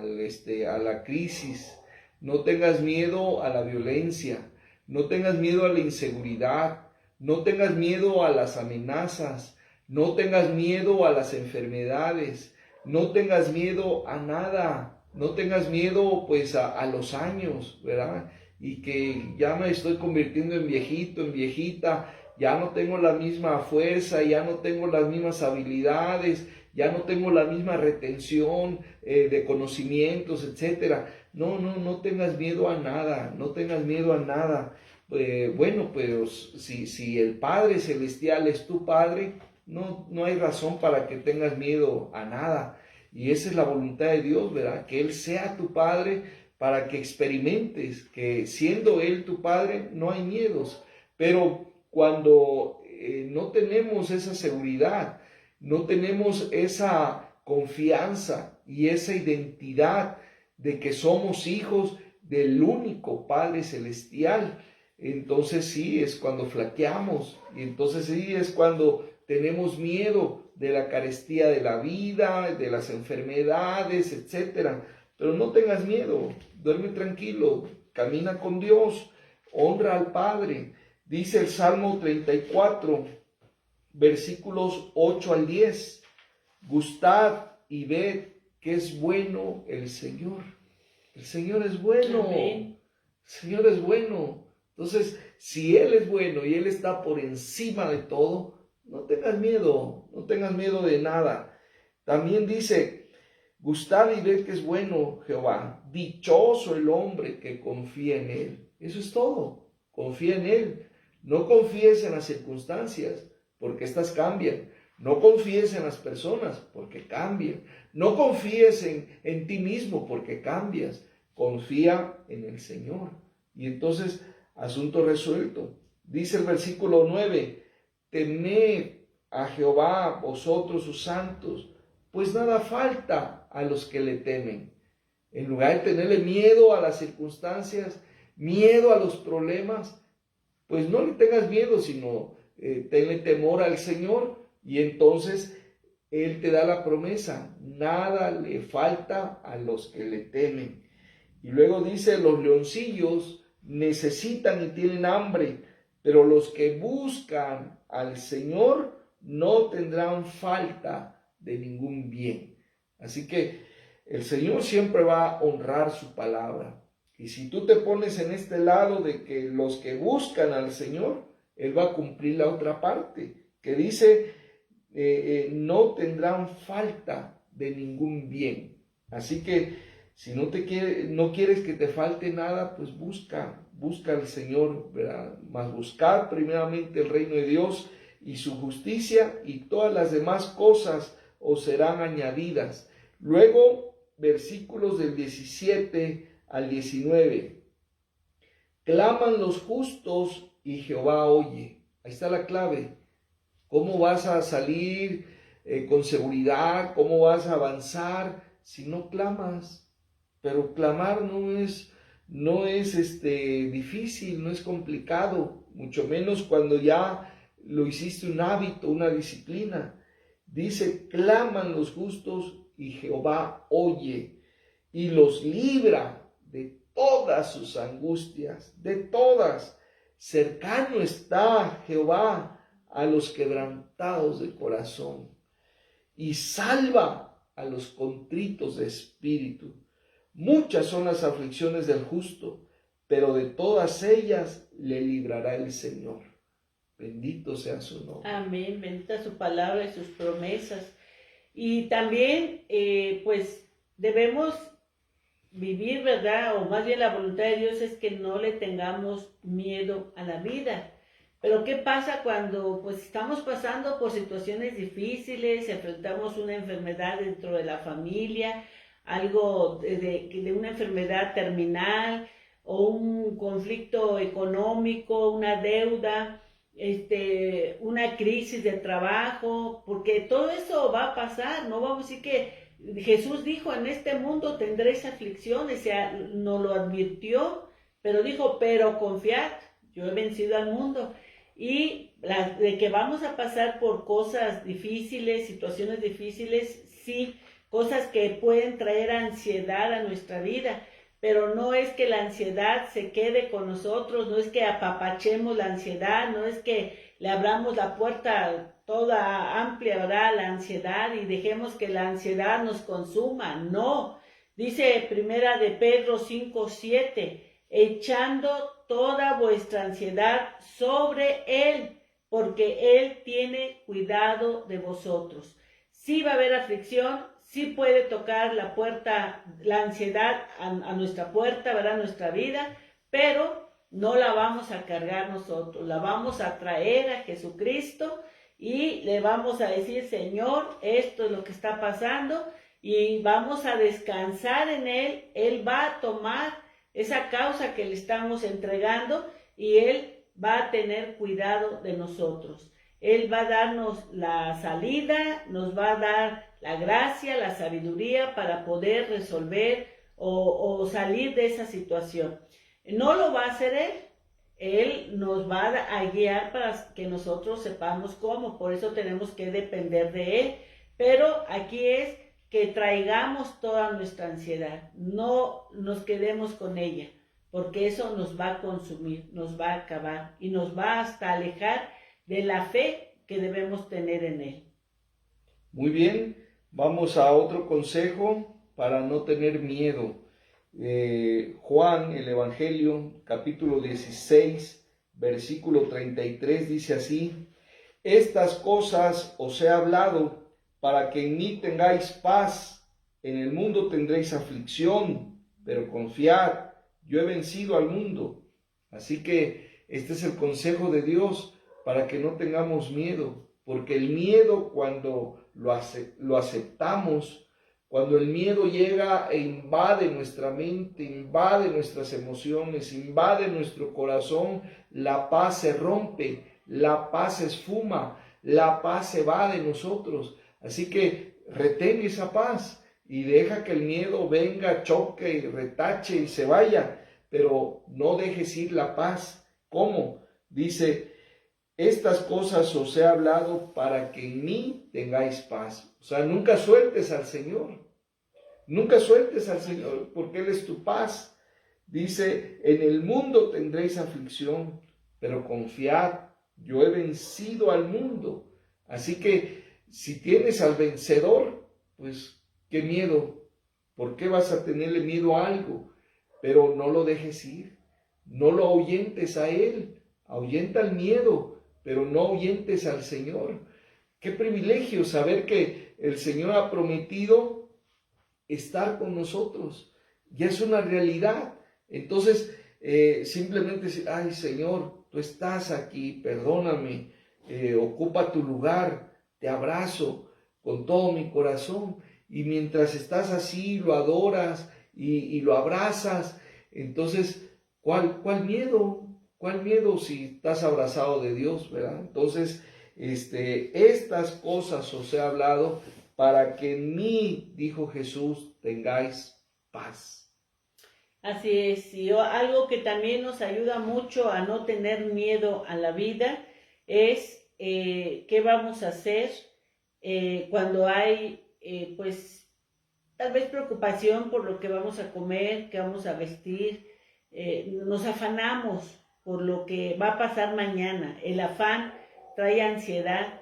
la crisis, no tengas miedo a la violencia, no tengas miedo a la inseguridad, no tengas miedo a las amenazas, no tengas miedo a las enfermedades, no tengas miedo a nada, no tengas miedo pues a los años, ¿verdad? Y que ya me estoy convirtiendo en viejito, en viejita, ya no tengo la misma fuerza, ya no tengo las mismas habilidades, ya no tengo la misma retención de conocimientos, etc. No tengas miedo a nada, no tengas miedo a nada. Bueno, pues si el Padre Celestial es tu Padre, no hay razón para que tengas miedo a nada. Y esa es la voluntad de Dios, ¿verdad? Que Él sea tu Padre para que experimentes que siendo Él tu Padre no hay miedos. Pero cuando no tenemos esa seguridad, no tenemos esa confianza y esa identidad de que somos hijos del único Padre Celestial, entonces sí es cuando flaqueamos, y entonces sí es cuando tenemos miedo de la carestía de la vida, de las enfermedades, etc. Pero no tengas miedo, duerme tranquilo, camina con Dios, honra al Padre. Dice el Salmo 34, versículos 8 al 10, gustad y ved que es bueno el Señor. El Señor es bueno. Amén. El Señor es bueno. Entonces, si Él es bueno y Él está por encima de todo, no tengas miedo de nada. También dice, gustad y ved que es bueno Jehová, dichoso el hombre que confía en Él. Eso es todo, confía en Él. No confíes en las circunstancias, porque estas cambian. No confíes en las personas, porque cambian. No confíes en ti mismo, porque cambias. Confía en el Señor. Y entonces, asunto resuelto. Dice el versículo 9, temed a Jehová, vosotros sus santos, pues nada falta a los que le temen. En lugar de tenerle miedo a las circunstancias, miedo a los problemas, pues no le tengas miedo, sino tenle temor al Señor, y entonces Él te da la promesa, nada le falta a los que le temen. Y luego dice, los leoncillos necesitan y tienen hambre, pero los que buscan al Señor no tendrán falta de ningún bien. Así que el Señor siempre va a honrar su palabra. Y si tú te pones en este lado de que los que buscan al Señor, Él va a cumplir la otra parte, que dice, no tendrán falta de ningún bien. Así que si no quieres que te falte nada, pues busca al Señor, ¿verdad? Mas buscad primeramente el reino de Dios y su justicia, y todas las demás cosas os serán añadidas. Luego, versículos del 17 al 19. Claman los justos y Jehová oye. Ahí está la clave. ¿Cómo vas a salir con seguridad? ¿Cómo vas a avanzar si no clamas? Pero clamar no es difícil, no es complicado, mucho menos cuando ya lo hiciste un hábito, una disciplina. Dice, claman los justos y Jehová oye y los libra de todas sus angustias, de todas. Cercano está Jehová a los quebrantados de corazón y salva a los contritos de espíritu. Muchas son las aflicciones del justo, pero de todas ellas le librará el Señor. Bendito sea su nombre. Amén, bendita su palabra y sus promesas. Y también, pues, debemos vivir, ¿verdad? O más bien la voluntad de Dios es que no le tengamos miedo a la vida. Pero ¿qué pasa cuando pues estamos pasando por situaciones difíciles, enfrentamos una enfermedad dentro de la familia, algo de una enfermedad terminal o un conflicto económico, una deuda, una crisis de trabajo? Porque todo eso va a pasar, no vamos a decir que Jesús dijo, en este mundo tendréis aflicciones, nos lo advirtió, pero dijo, pero confiad, yo he vencido al mundo. Y de que vamos a pasar por cosas difíciles, situaciones difíciles, sí, cosas que pueden traer ansiedad a nuestra vida, pero no es que la ansiedad se quede con nosotros, no es que apapachemos la ansiedad, no es que le abramos la puerta toda amplia, ¿verdad?, la ansiedad y dejemos que la ansiedad nos consuma. No, dice Primera de Pedro 5:7, echando toda vuestra ansiedad sobre Él, porque Él tiene cuidado de vosotros. Sí va a haber aflicción, sí puede tocar la puerta, la ansiedad a nuestra puerta, ¿verdad?, nuestra vida, pero no la vamos a cargar nosotros, la vamos a traer a Jesucristo y le vamos a decir, Señor, esto es lo que está pasando, y vamos a descansar en Él. Él va a tomar esa causa que le estamos entregando y Él va a tener cuidado de nosotros. Él va a darnos la salida, nos va a dar la gracia, la sabiduría para poder resolver o salir de esa situación. No lo va a hacer Él. Él nos va a guiar para que nosotros sepamos cómo, por eso tenemos que depender de Él. Pero aquí es que traigamos toda nuestra ansiedad, no nos quedemos con ella, porque eso nos va a consumir, nos va a acabar y nos va hasta alejar de la fe que debemos tener en Él. Muy bien, vamos a otro consejo para no tener miedo. Juan, el Evangelio, capítulo 16, versículo 33, dice así: estas cosas os he hablado para que en mí tengáis paz. En el mundo tendréis aflicción, pero confiad, yo he vencido al mundo. Así que este es el consejo de Dios para que no tengamos miedo, porque el miedo, cuando lo aceptamos, cuando el miedo llega e invade nuestra mente, invade nuestras emociones, invade nuestro corazón, la paz se rompe, la paz se esfuma, la paz se va de nosotros. Así que retén esa paz y deja que el miedo venga, choque y retache y se vaya, pero no dejes ir la paz. ¿Cómo? Dice: estas cosas os he hablado para que en mí tengáis paz. O sea, nunca sueltes al Señor. Nunca sueltes al Señor, porque Él es tu paz. Dice: en el mundo tendréis aflicción, pero confiad, yo he vencido al mundo. Así que si tienes al vencedor, pues qué miedo. ¿Por qué vas a tenerle miedo a algo? Pero no lo dejes ir. No lo ahuyentes a Él. Ahuyenta el miedo, pero no ahuyentes al Señor. Qué privilegio saber que el Señor ha prometido estar con nosotros. Ya es una realidad. Entonces, simplemente decir: ay, Señor, tú estás aquí, perdóname, ocupa tu lugar, te abrazo con todo mi corazón. Y mientras estás así, lo adoras y lo abrazas, entonces, ¿cuál miedo? ¿Cuál miedo si estás abrazado de Dios, verdad? Entonces, estas cosas os he hablado para que en mí, dijo Jesús, tengáis paz. Así es, y algo que también nos ayuda mucho a no tener miedo a la vida es qué vamos a hacer cuando hay, pues, tal vez preocupación por lo que vamos a comer, qué vamos a vestir, nos afanamos por lo que va a pasar mañana. El afán trae ansiedad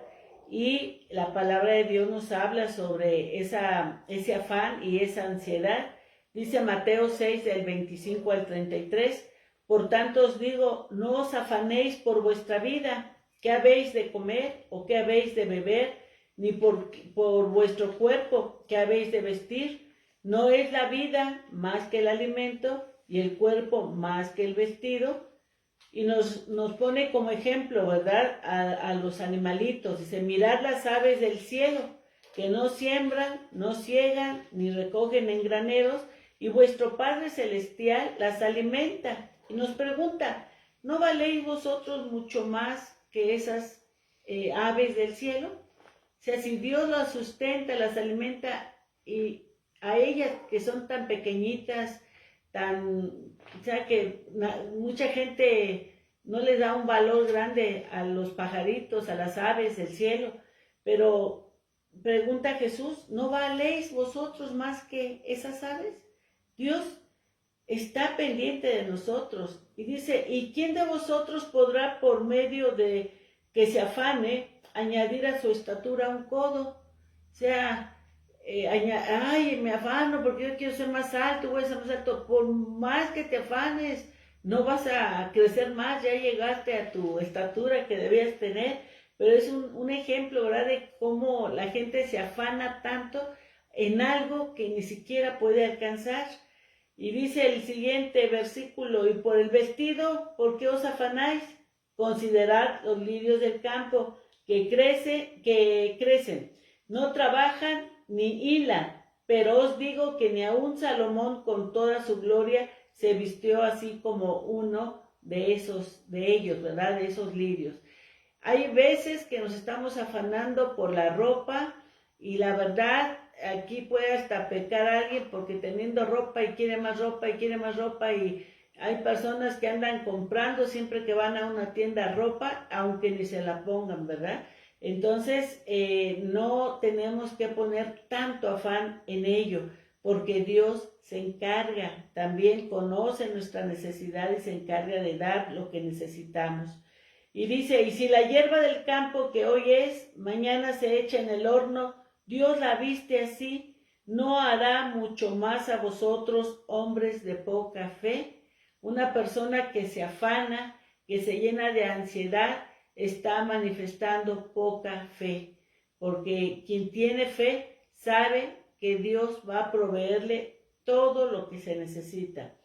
y la palabra de Dios nos habla sobre ese afán y esa ansiedad. Dice Mateo 6, del 25 al 33, por tanto os digo, no os afanéis por vuestra vida, qué habéis de comer o qué habéis de beber, ni por vuestro cuerpo, qué habéis de vestir. No es la vida más que el alimento y el cuerpo más que el vestido. Y nos pone como ejemplo, ¿verdad?, a los animalitos. Dice: mirad las aves del cielo, que no siembran, no ciegan, ni recogen en graneros, y vuestro Padre Celestial las alimenta. Y nos pregunta: ¿no valéis vosotros mucho más que esas aves del cielo? O sea, si Dios las sustenta, las alimenta, y a ellas que son tan pequeñitas, o sea, que mucha gente no les da un valor grande a los pajaritos, a las aves del cielo, pero pregunta Jesús: ¿no valéis vosotros más que esas aves? Dios está pendiente de nosotros y dice: ¿y quién de vosotros podrá, por medio de que se afane, añadir a su estatura un codo? O sea, ay, me afano porque yo quiero ser más alto, voy a ser más alto. Por más que te afanes, no vas a crecer más, ya llegaste a tu estatura que debías tener. Pero es un ejemplo, ¿verdad?, de cómo la gente se afana tanto en algo que ni siquiera puede alcanzar. Y dice el siguiente versículo: y por el vestido, ¿por qué os afanáis? Considerad los lirios del campo, que crecen, no trabajan ni hilan, pero os digo que ni aun Salomón con toda su gloria se vistió así como uno de ellos, ¿verdad?, de esos lirios. Hay veces que nos estamos afanando por la ropa, y la verdad, aquí puede hasta pecar a alguien porque teniendo ropa y quiere más ropa y quiere más ropa, y Hay personas que andan comprando siempre que van a una tienda ropa, aunque ni se la pongan, ¿verdad? Entonces, no tenemos que poner tanto afán en ello, porque Dios se encarga, también conoce nuestra necesidad y se encarga de dar lo que necesitamos. Y dice, y si la hierba del campo que hoy es, mañana se echa en el horno, Dios la viste así, ¿no hará mucho más a vosotros, hombres de poca fe? Una persona que se afana, que se llena de ansiedad, está manifestando poca fe, porque quien tiene fe sabe que Dios va a proveerle todo lo que se necesita.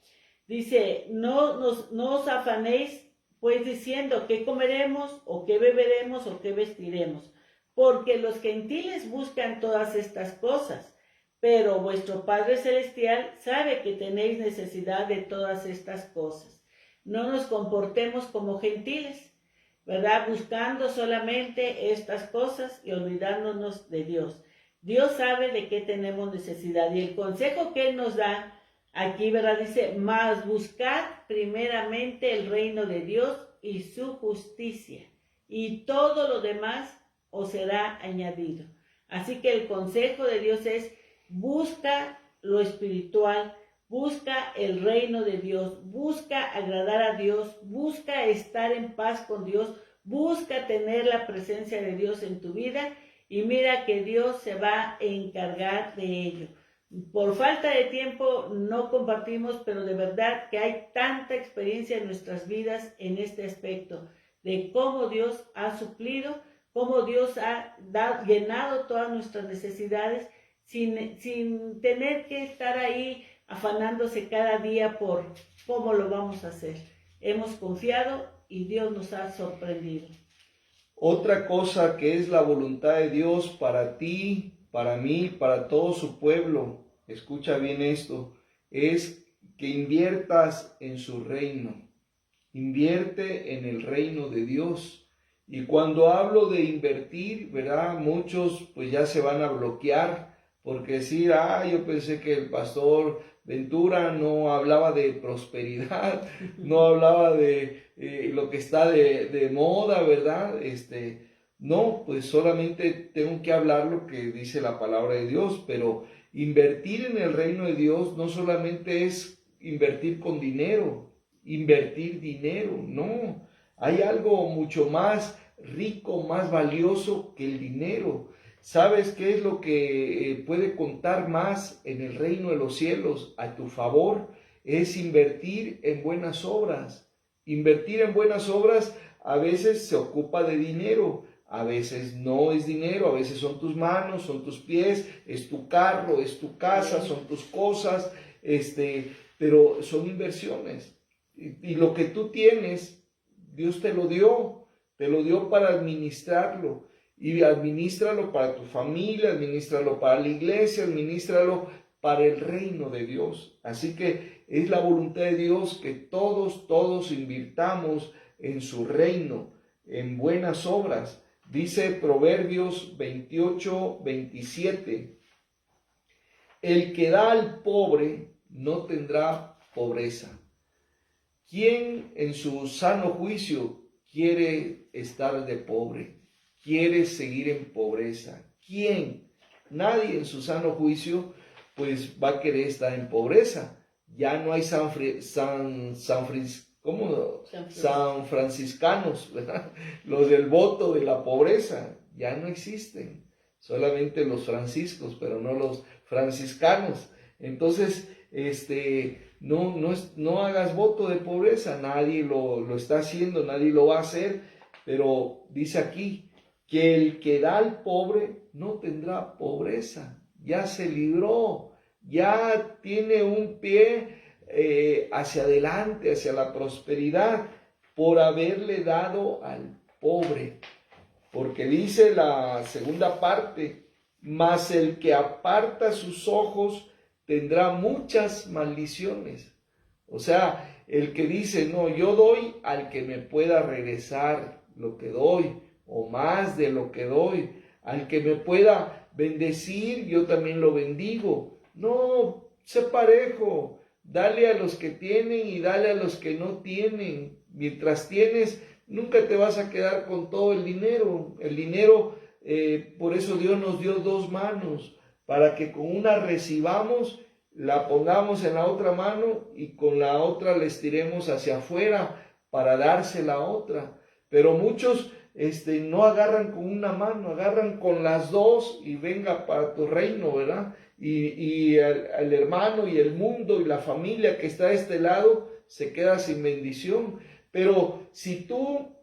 Dice, no os afanéis pues diciendo qué comeremos o qué beberemos o qué vestiremos, porque los gentiles buscan todas estas cosas, pero vuestro Padre Celestial sabe que tenéis necesidad de todas estas cosas. No nos comportemos como gentiles, ¿verdad? Buscando solamente estas cosas y olvidándonos de Dios. Dios sabe de qué tenemos necesidad y el consejo que Él nos da aquí, ¿verdad? Dice, mas buscad primeramente el reino de Dios y su justicia, y todo lo demás os será añadido. Así que el consejo de Dios es, busca lo espiritual, busca el reino de Dios, busca agradar a Dios, busca estar en paz con Dios, busca tener la presencia de Dios en tu vida y mira que Dios se va a encargar de ello. Por falta de tiempo no compartimos, pero de verdad que hay tanta experiencia en nuestras vidas en este aspecto, de cómo Dios ha suplido, cómo Dios ha llenado todas nuestras necesidades sin tener que estar ahí afanándose cada día por cómo lo vamos a hacer. Hemos confiado y Dios nos ha sorprendido. Otra cosa que es la voluntad de Dios para ti, para mí, para todo su pueblo, escucha bien esto, es que inviertas en su reino. Invierte en el reino de Dios. Y cuando hablo de invertir, ¿verdad? Muchos pues ya se van a bloquear porque decir, yo pensé que el pastor Ventura no hablaba de prosperidad, no hablaba de lo que está de moda, ¿verdad? No, pues solamente tengo que hablar lo que dice la palabra de Dios, pero invertir en el reino de Dios no solamente es invertir con dinero, no. Hay algo mucho más rico, más valioso que el dinero. ¿Sabes qué es lo que puede contar más en el reino de los cielos a tu favor? Es invertir en buenas obras. Invertir en buenas obras a veces se ocupa de dinero, a veces no es dinero, a veces son tus manos, son tus pies, es tu carro, es tu casa, son tus cosas, pero son inversiones. Y lo que tú tienes, Dios te lo dio para administrarlo. Y administralo para tu familia, administralo para la iglesia, administralo para el reino de Dios. Así que es la voluntad de Dios que todos invirtamos en su reino, en buenas obras. Dice Proverbios 28:27, el que da al pobre no tendrá pobreza. ¿Quién en su sano juicio quiere estar de pobre? ¿Quiere seguir en pobreza? ¿Quién? Nadie en su sano juicio pues va a querer estar en pobreza. Ya no hay San franciscanos, ¿verdad? Los del voto de la pobreza ya no existen. Solamente los franciscos, pero no los franciscanos. Entonces, no hagas voto de pobreza. Nadie lo está haciendo, nadie lo va a hacer. Pero dice aquí que el que da al pobre no tendrá pobreza. Ya se libró, ya tiene un pie hacia adelante, hacia la prosperidad, por haberle dado al pobre. Porque dice la segunda parte, mas el que aparta sus ojos tendrá muchas maldiciones. O sea, el que dice, no, yo doy al que me pueda regresar lo que doy, o más de lo que doy, al que me pueda bendecir, yo también lo bendigo. No, sé parejo, dale a los que tienen y dale a los que no tienen. Mientras tienes, nunca te vas a quedar con todo el dinero. El dinero, por eso Dios nos dio dos manos, para que con una recibamos, la pongamos en la otra mano y con la otra la estiremos hacia afuera para darse la otra. Pero muchos no agarran con una mano, agarran con las dos y venga para tu reino, ¿verdad? Y el hermano y el mundo y la familia que está de este lado se queda sin bendición. Pero si tú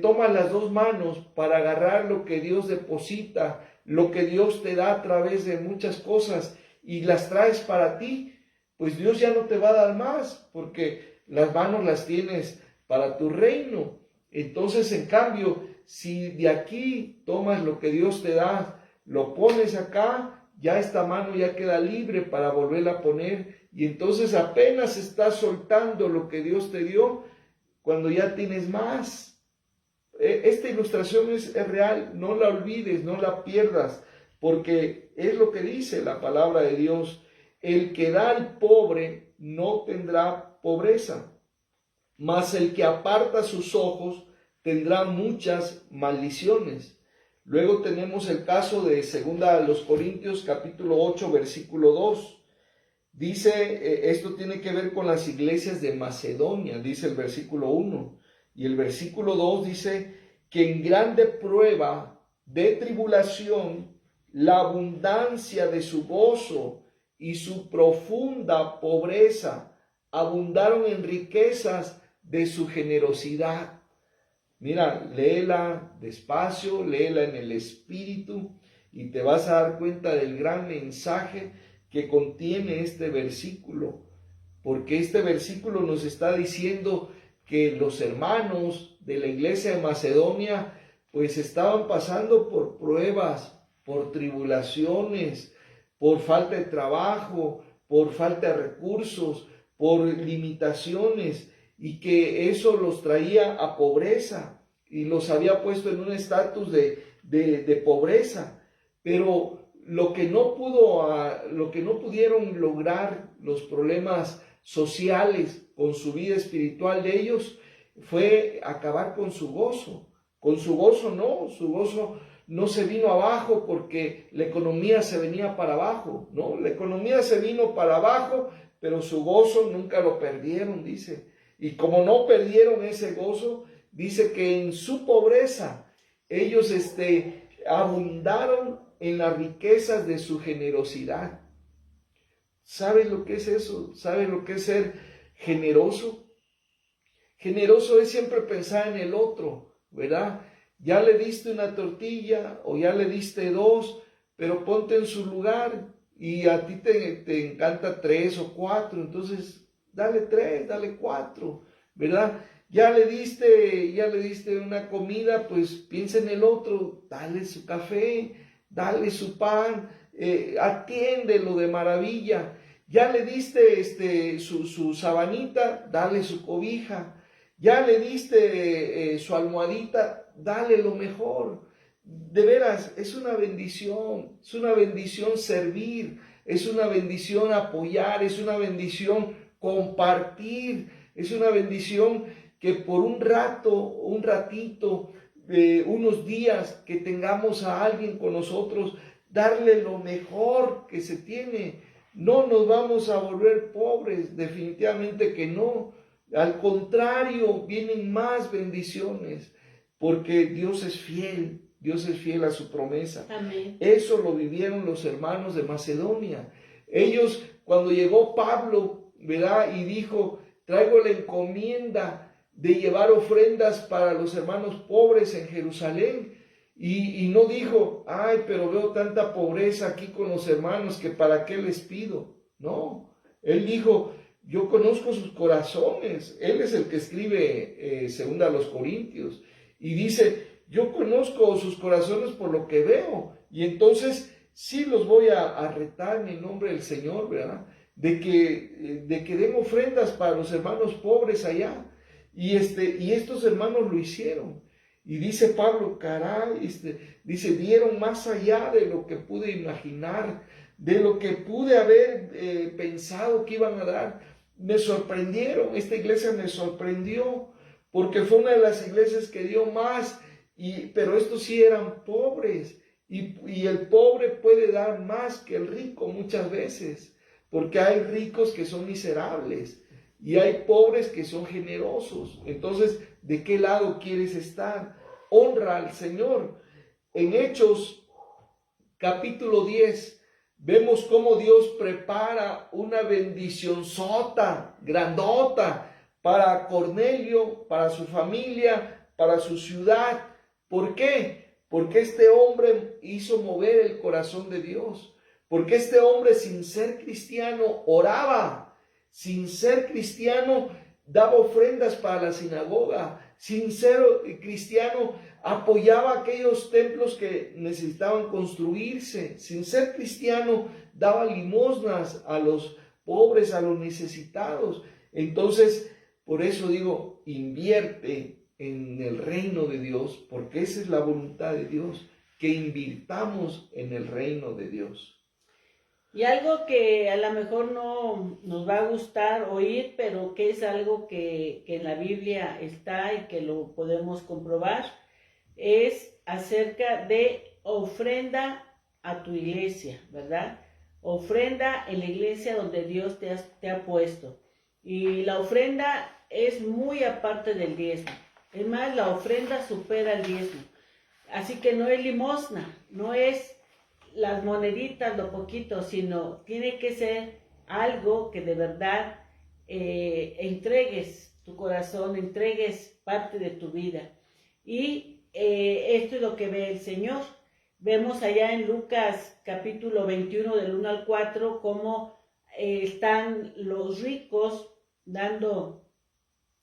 tomas las dos manos para agarrar lo que Dios deposita, lo que Dios te da a través de muchas cosas y las traes para ti, pues Dios ya no te va a dar más, porque las manos las tienes para tu reino. Entonces, en cambio, si de aquí tomas lo que Dios te da, lo pones acá, ya esta mano ya queda libre para volverla a poner, y entonces apenas estás soltando lo que Dios te dio cuando ya tienes más. Esta ilustración es real, no la olvides, no la pierdas, porque es lo que dice la palabra de Dios: el que da al pobre no tendrá pobreza, mas el que aparta sus ojos tendrá muchas maldiciones. Luego tenemos el caso de 2 Corintios capítulo 8 versículo 2. Dice, esto tiene que ver con las iglesias de Macedonia, dice el versículo 1. Y el versículo 2 dice que en grande prueba de tribulación, la abundancia de su gozo y su profunda pobreza abundaron en riquezas de su generosidad. Mira, léela despacio, léela en el Espíritu y te vas a dar cuenta del gran mensaje que contiene este versículo. Porque este versículo nos está diciendo que los hermanos de la iglesia de Macedonia pues estaban pasando por pruebas, por tribulaciones, por falta de trabajo, por falta de recursos, por limitaciones, y que eso los traía a pobreza y los había puesto en un estatus de pobreza. Pero lo que no pudieron lograr los problemas sociales con su vida espiritual de ellos fue acabar con su gozo. Con su gozo no se vino abajo porque la economía se venía para abajo, no, la economía se vino para abajo, pero su gozo nunca lo perdieron, dice. Y como no perdieron ese gozo, dice que en su pobreza ellos abundaron en las riquezas de su generosidad. ¿Sabes lo que es eso? ¿Sabes lo que es ser generoso? Generoso es siempre pensar en el otro, ¿verdad? Ya le diste una tortilla o ya le diste dos, pero ponte en su lugar y a ti te encanta 3 o 4, entonces dale 3, dale 4, ¿verdad? Ya le diste una comida, pues piensa en el otro, dale su café, dale su pan, atiéndelo de maravilla. Ya le diste su sabanita, dale su cobija. Ya le diste su almohadita, dale lo mejor. De veras, es una bendición servir, es una bendición apoyar, es una bendición compartir, es una bendición que por un ratito, unos días que tengamos a alguien con nosotros, darle lo mejor que se tiene. No nos vamos a volver pobres, definitivamente que no. Al contrario, vienen más bendiciones, porque Dios es fiel a su promesa. Amén. Eso lo vivieron los hermanos de Macedonia. Ellos, cuando llegó Pablo, ¿verdad? Y dijo, traigo la encomienda de llevar ofrendas para los hermanos pobres en Jerusalén. Y no dijo, ay, pero veo tanta pobreza aquí con los hermanos que para qué les pido. No, él dijo, yo conozco sus corazones. Él es el que escribe 2 Corintios. Y dice, yo conozco sus corazones por lo que veo. Y entonces sí los voy a retar en el nombre del Señor, ¿verdad? De que den ofrendas para los hermanos pobres allá. Y estos hermanos lo hicieron. Y dice Pablo, caray, dice, dieron más allá de lo que pude imaginar, de lo que pude haber pensado que iban a dar. me sorprendieron, esta iglesia me sorprendió, porque fue una de las iglesias que dio más, pero estos sí eran pobres, y el pobre puede dar más que el rico muchas veces, porque hay ricos que son miserables, y hay pobres que son generosos. Entonces, ¿de qué lado quieres estar? Honra al Señor. En Hechos, capítulo 10, vemos cómo Dios prepara una bendición sota, grandota, para Cornelio, para su familia, para su ciudad. ¿Por qué? Porque este hombre hizo mover el corazón de Dios. Porque este hombre, sin ser cristiano, oraba. Sin ser cristiano, daba ofrendas para la sinagoga. Sin ser cristiano, apoyaba aquellos templos que necesitaban construirse. Sin ser cristiano, daba limosnas a los pobres, a los necesitados. Entonces, por eso digo, invierte en el reino de Dios, porque esa es la voluntad de Dios, que invirtamos en el reino de Dios. Y algo que a lo mejor no nos va a gustar oír, pero que es algo que en la Biblia está y que lo podemos comprobar, es acerca de ofrenda a tu iglesia, ¿verdad? Ofrenda en la iglesia donde Dios te ha puesto. Y la ofrenda es muy aparte del diezmo. Es más, la ofrenda supera el diezmo. Así que no es limosna, no es las moneditas, lo poquito, sino tiene que ser algo que de verdad entregues tu corazón, entregues parte de tu vida. Y esto es lo que ve el Señor. Vemos allá en Lucas capítulo 21 del 1 al 4 cómo están los ricos dando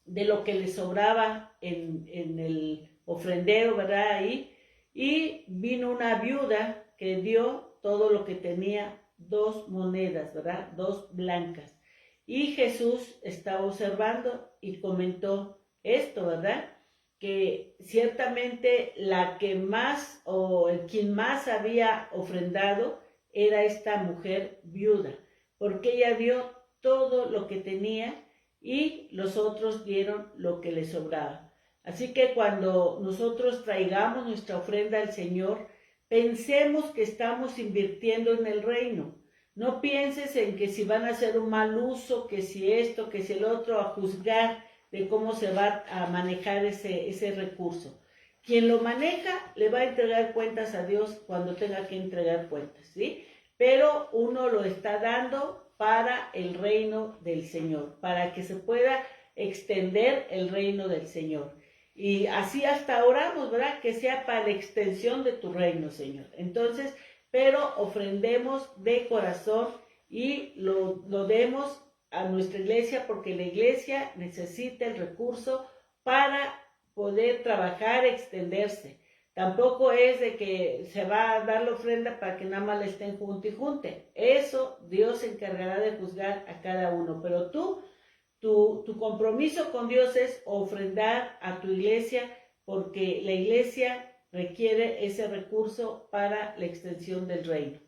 de lo que les sobraba en el ofrendero, ¿verdad? Ahí. Y vino una viuda que dio todo lo que tenía, 2 monedas, ¿verdad? 2 blancas. Y Jesús estaba observando y comentó esto, ¿verdad? Que ciertamente la que más o el quien más había ofrendado era esta mujer viuda, porque ella dio todo lo que tenía y los otros dieron lo que les sobraba. Así que cuando nosotros traigamos nuestra ofrenda al Señor, pensemos que estamos invirtiendo en el reino. No pienses en que si van a hacer un mal uso, que si esto, que si el otro, a juzgar de cómo se va a manejar ese recurso. Quien lo maneja le va a entregar cuentas a Dios cuando tenga que entregar cuentas, ¿sí? Pero uno lo está dando para el reino del Señor, para que se pueda extender el reino del Señor. Y así hasta oramos, ¿verdad? Que sea para la extensión de tu reino, Señor. Entonces, pero ofrendemos de corazón y lo demos a nuestra iglesia, porque la iglesia necesita el recurso para poder trabajar, extenderse. Tampoco es de que se va a dar la ofrenda para que nada más le estén junte y junte. Eso Dios se encargará de juzgar a cada uno. Pero tu compromiso con Dios es ofrendar a tu iglesia, porque la iglesia requiere ese recurso para la extensión del reino.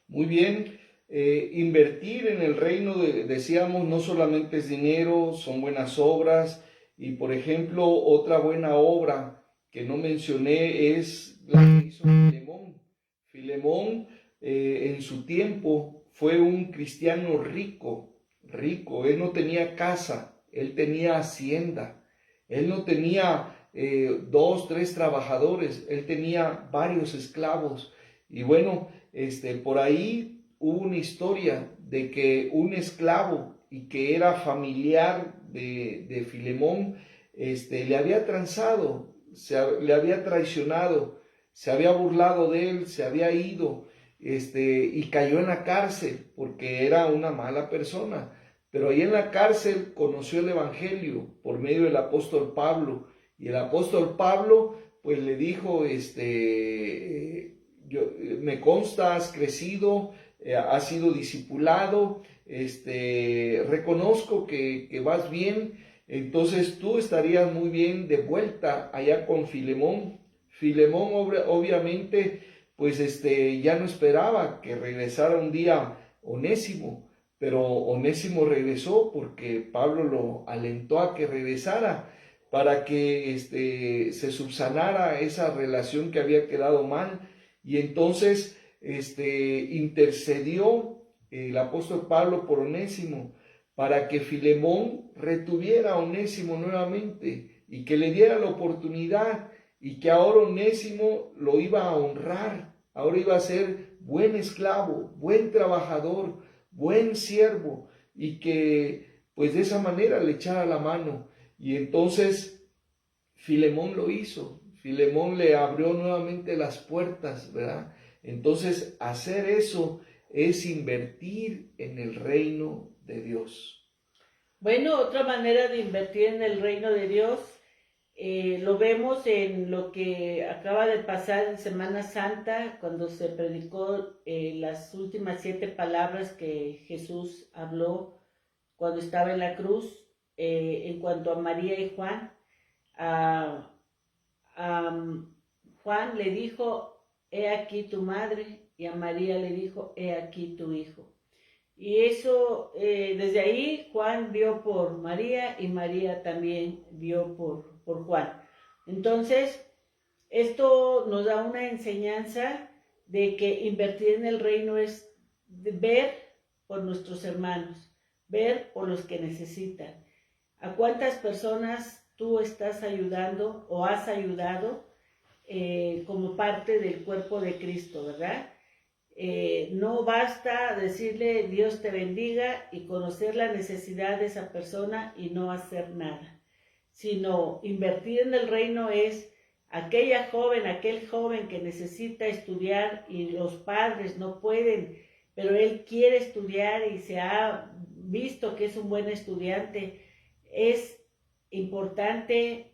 Muy bien. Invertir en el reino, decíamos, no solamente es dinero, son buenas obras. Y por ejemplo, otra buena obra que no mencioné es la que hizo Filemón. Filemón en su tiempo fue un cristiano rico. Él no tenía casa, él tenía hacienda, él no tenía 2, 3 trabajadores, él tenía varios esclavos. Y bueno, por ahí hubo una historia de que un esclavo y que era familiar de Filemón, le había transado, le había traicionado, se había burlado de él, se había ido, y cayó en la cárcel porque era una mala persona. Pero ahí en la cárcel conoció el evangelio por medio del apóstol Pablo, y el apóstol Pablo pues le dijo, me consta, has crecido, has sido discipulado, reconozco que vas bien, entonces tú estarías muy bien de vuelta allá con Filemón. Filemón obviamente pues ya no esperaba que regresara un día Onésimo, pero Onésimo regresó porque Pablo lo alentó a que regresara para que se subsanara esa relación que había quedado mal. Y entonces intercedió el apóstol Pablo por Onésimo para que Filemón retuviera a Onésimo nuevamente y que le diera la oportunidad, y que ahora Onésimo lo iba a honrar, ahora iba a ser buen esclavo, buen trabajador, buen siervo, y que pues de esa manera le echara la mano. Y entonces Filemón lo hizo, Filemón le abrió nuevamente las puertas, ¿verdad? Entonces hacer eso es invertir en el reino de Dios. Bueno, otra manera de invertir en el reino de Dios, lo vemos en lo que acaba de pasar en Semana Santa, cuando se predicó las últimas 7 palabras que Jesús habló cuando estaba en la cruz, en cuanto a María y Juan. A Juan le dijo, he aquí tu madre, y a María le dijo, he aquí tu hijo. Y eso, desde ahí Juan vio por María y María también vio por Juan. Entonces, esto nos da una enseñanza de que invertir en el reino es ver por nuestros hermanos, ver por los que necesitan. ¿A cuántas personas tú estás ayudando o has ayudado como parte del cuerpo de Cristo, verdad? No basta decirle Dios te bendiga y conocer la necesidad de esa persona y no hacer nada, sino invertir en el reino es aquella joven, aquel joven que necesita estudiar y los padres no pueden, pero él quiere estudiar y se ha visto que es un buen estudiante. Es importante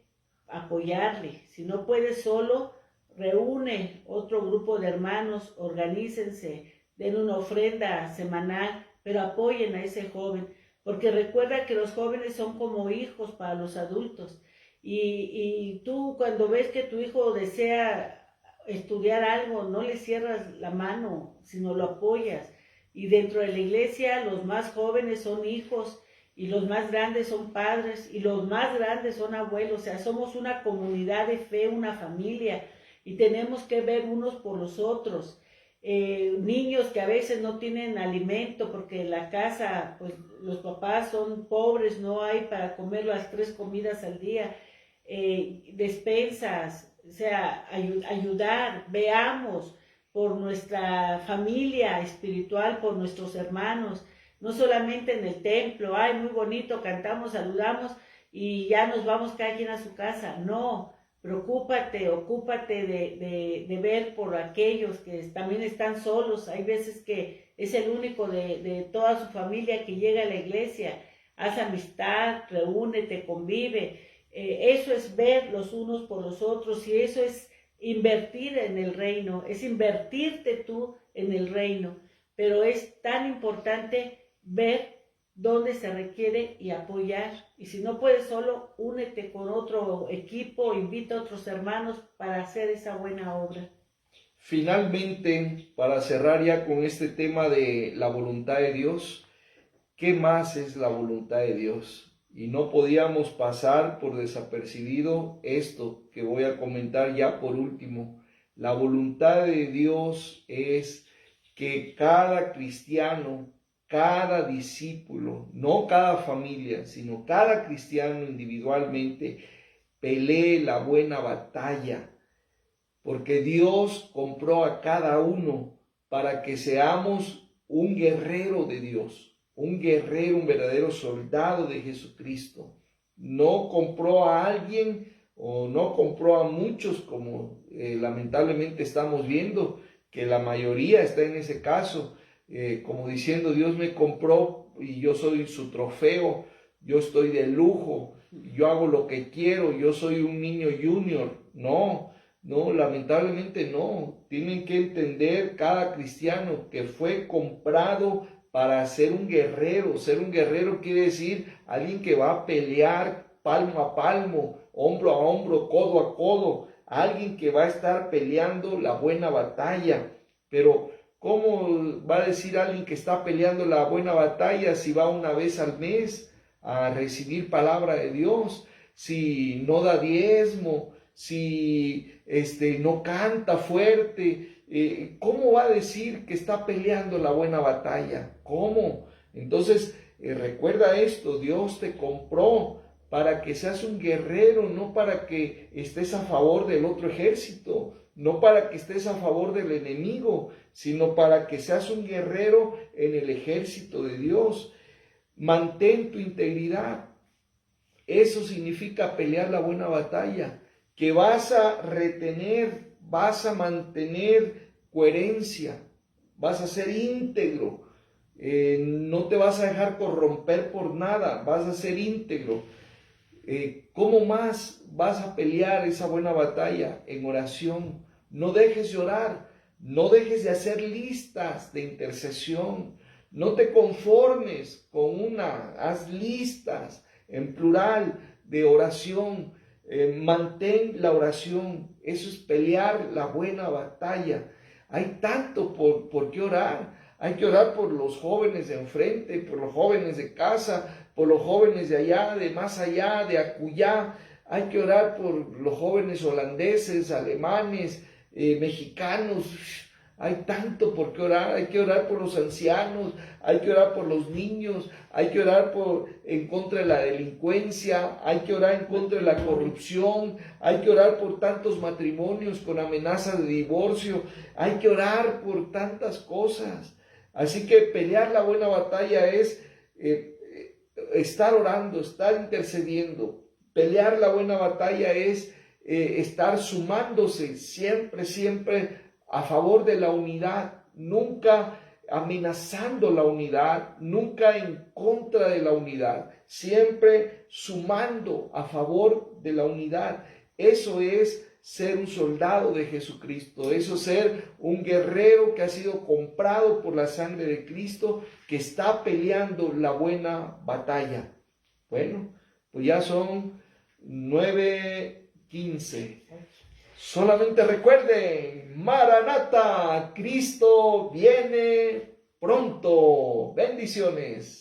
apoyarle. Si no puede solo, reúne otro grupo de hermanos, organícense, den una ofrenda semanal, pero apoyen a ese joven, porque recuerda que los jóvenes son como hijos para los adultos, y tú cuando ves que tu hijo desea estudiar algo, no le cierras la mano, sino lo apoyas, y dentro de la iglesia los más jóvenes son hijos, y los más grandes son padres, y los más grandes son abuelos, o sea, somos una comunidad de fe, una familia, y tenemos que ver unos por los otros. Niños que a veces no tienen alimento porque en la casa pues los papás son pobres, no hay para comer las 3 comidas al día, despensas, o sea, ayudar, veamos por nuestra familia espiritual, por nuestros hermanos, no solamente en el templo, ay, muy bonito, cantamos, saludamos y ya nos vamos cada quien a su casa, no. Preocúpate, ocúpate de ver por aquellos que también están solos. Hay veces que es el único de toda su familia que llega a la iglesia. Haz amistad, reúnete, convive. Eso es ver los unos por los otros y eso es invertir en el reino, es invertirte tú en el reino. Pero es tan importante ver dónde se requiere y apoyar. Y si no puedes solo, únete con otro equipo, invita a otros hermanos para hacer esa buena obra. Finalmente, para cerrar ya con este tema de la voluntad de Dios, ¿qué más es la voluntad de Dios? Y no podíamos pasar por desapercibido esto que voy a comentar ya por último. La voluntad de Dios es que cada cristiano, cada discípulo, no cada familia, sino cada cristiano individualmente, pelee la buena batalla, porque Dios compró a cada uno para que seamos un guerrero de Dios, un guerrero, un verdadero soldado de Jesucristo. No compró a alguien o no compró a muchos, como lamentablemente estamos viendo, que la mayoría está en ese caso, como diciendo Dios me compró y yo soy su trofeo, yo estoy de lujo, yo hago lo que quiero, yo soy un niño junior. No, lamentablemente no. Tienen que entender cada cristiano que fue comprado para ser un guerrero. Ser un guerrero quiere decir alguien que va a pelear palmo a palmo, hombro a hombro, codo a codo, alguien que va a estar peleando la buena batalla. Pero ¿Cómo va a decir alguien que está peleando la buena batalla si va una vez al mes a recibir palabra de Dios, si no da diezmo, si no canta fuerte? ¿Cómo va a decir que está peleando la buena batalla? ¿Cómo? Entonces, recuerda esto, Dios te compró para que seas un guerrero, no para que estés a favor del otro ejército, no para que estés a favor del enemigo, sino para que seas un guerrero en el ejército de Dios. Mantén tu integridad. Eso significa pelear la buena batalla, que vas a retener, vas a mantener coherencia, vas a ser íntegro, no te vas a dejar corromper por nada, vas a ser íntegro. ¿Cómo más vas a pelear esa buena batalla? En oración. No dejes de orar, no dejes de hacer listas de intercesión, no te conformes con una, haz listas en plural de oración. Mantén la oración, eso es pelear la buena batalla. Hay tanto por qué orar. Hay que orar por los jóvenes de enfrente, por los jóvenes de casa, por los jóvenes de allá, de más allá, de acullá. Hay que orar por los jóvenes holandeses, alemanes, mexicanos. Hay tanto por qué orar. Hay que orar por los ancianos, hay que orar por los niños, hay que orar en contra de la delincuencia, hay que orar en contra de la corrupción, hay que orar por tantos matrimonios con amenaza de divorcio, hay que orar por tantas cosas. Así que pelear la buena batalla es estar orando, estar intercediendo. Pelear la buena batalla es estar sumándose siempre a favor de la unidad, nunca amenazando la unidad, nunca en contra de la unidad, siempre sumando a favor de la unidad. Eso es ser un soldado de Jesucristo, eso es ser un guerrero que ha sido comprado por la sangre de Cristo, que está peleando la buena batalla. Bueno, pues ya son 9:15. Solamente recuerden, Maranata, Cristo viene pronto. Bendiciones.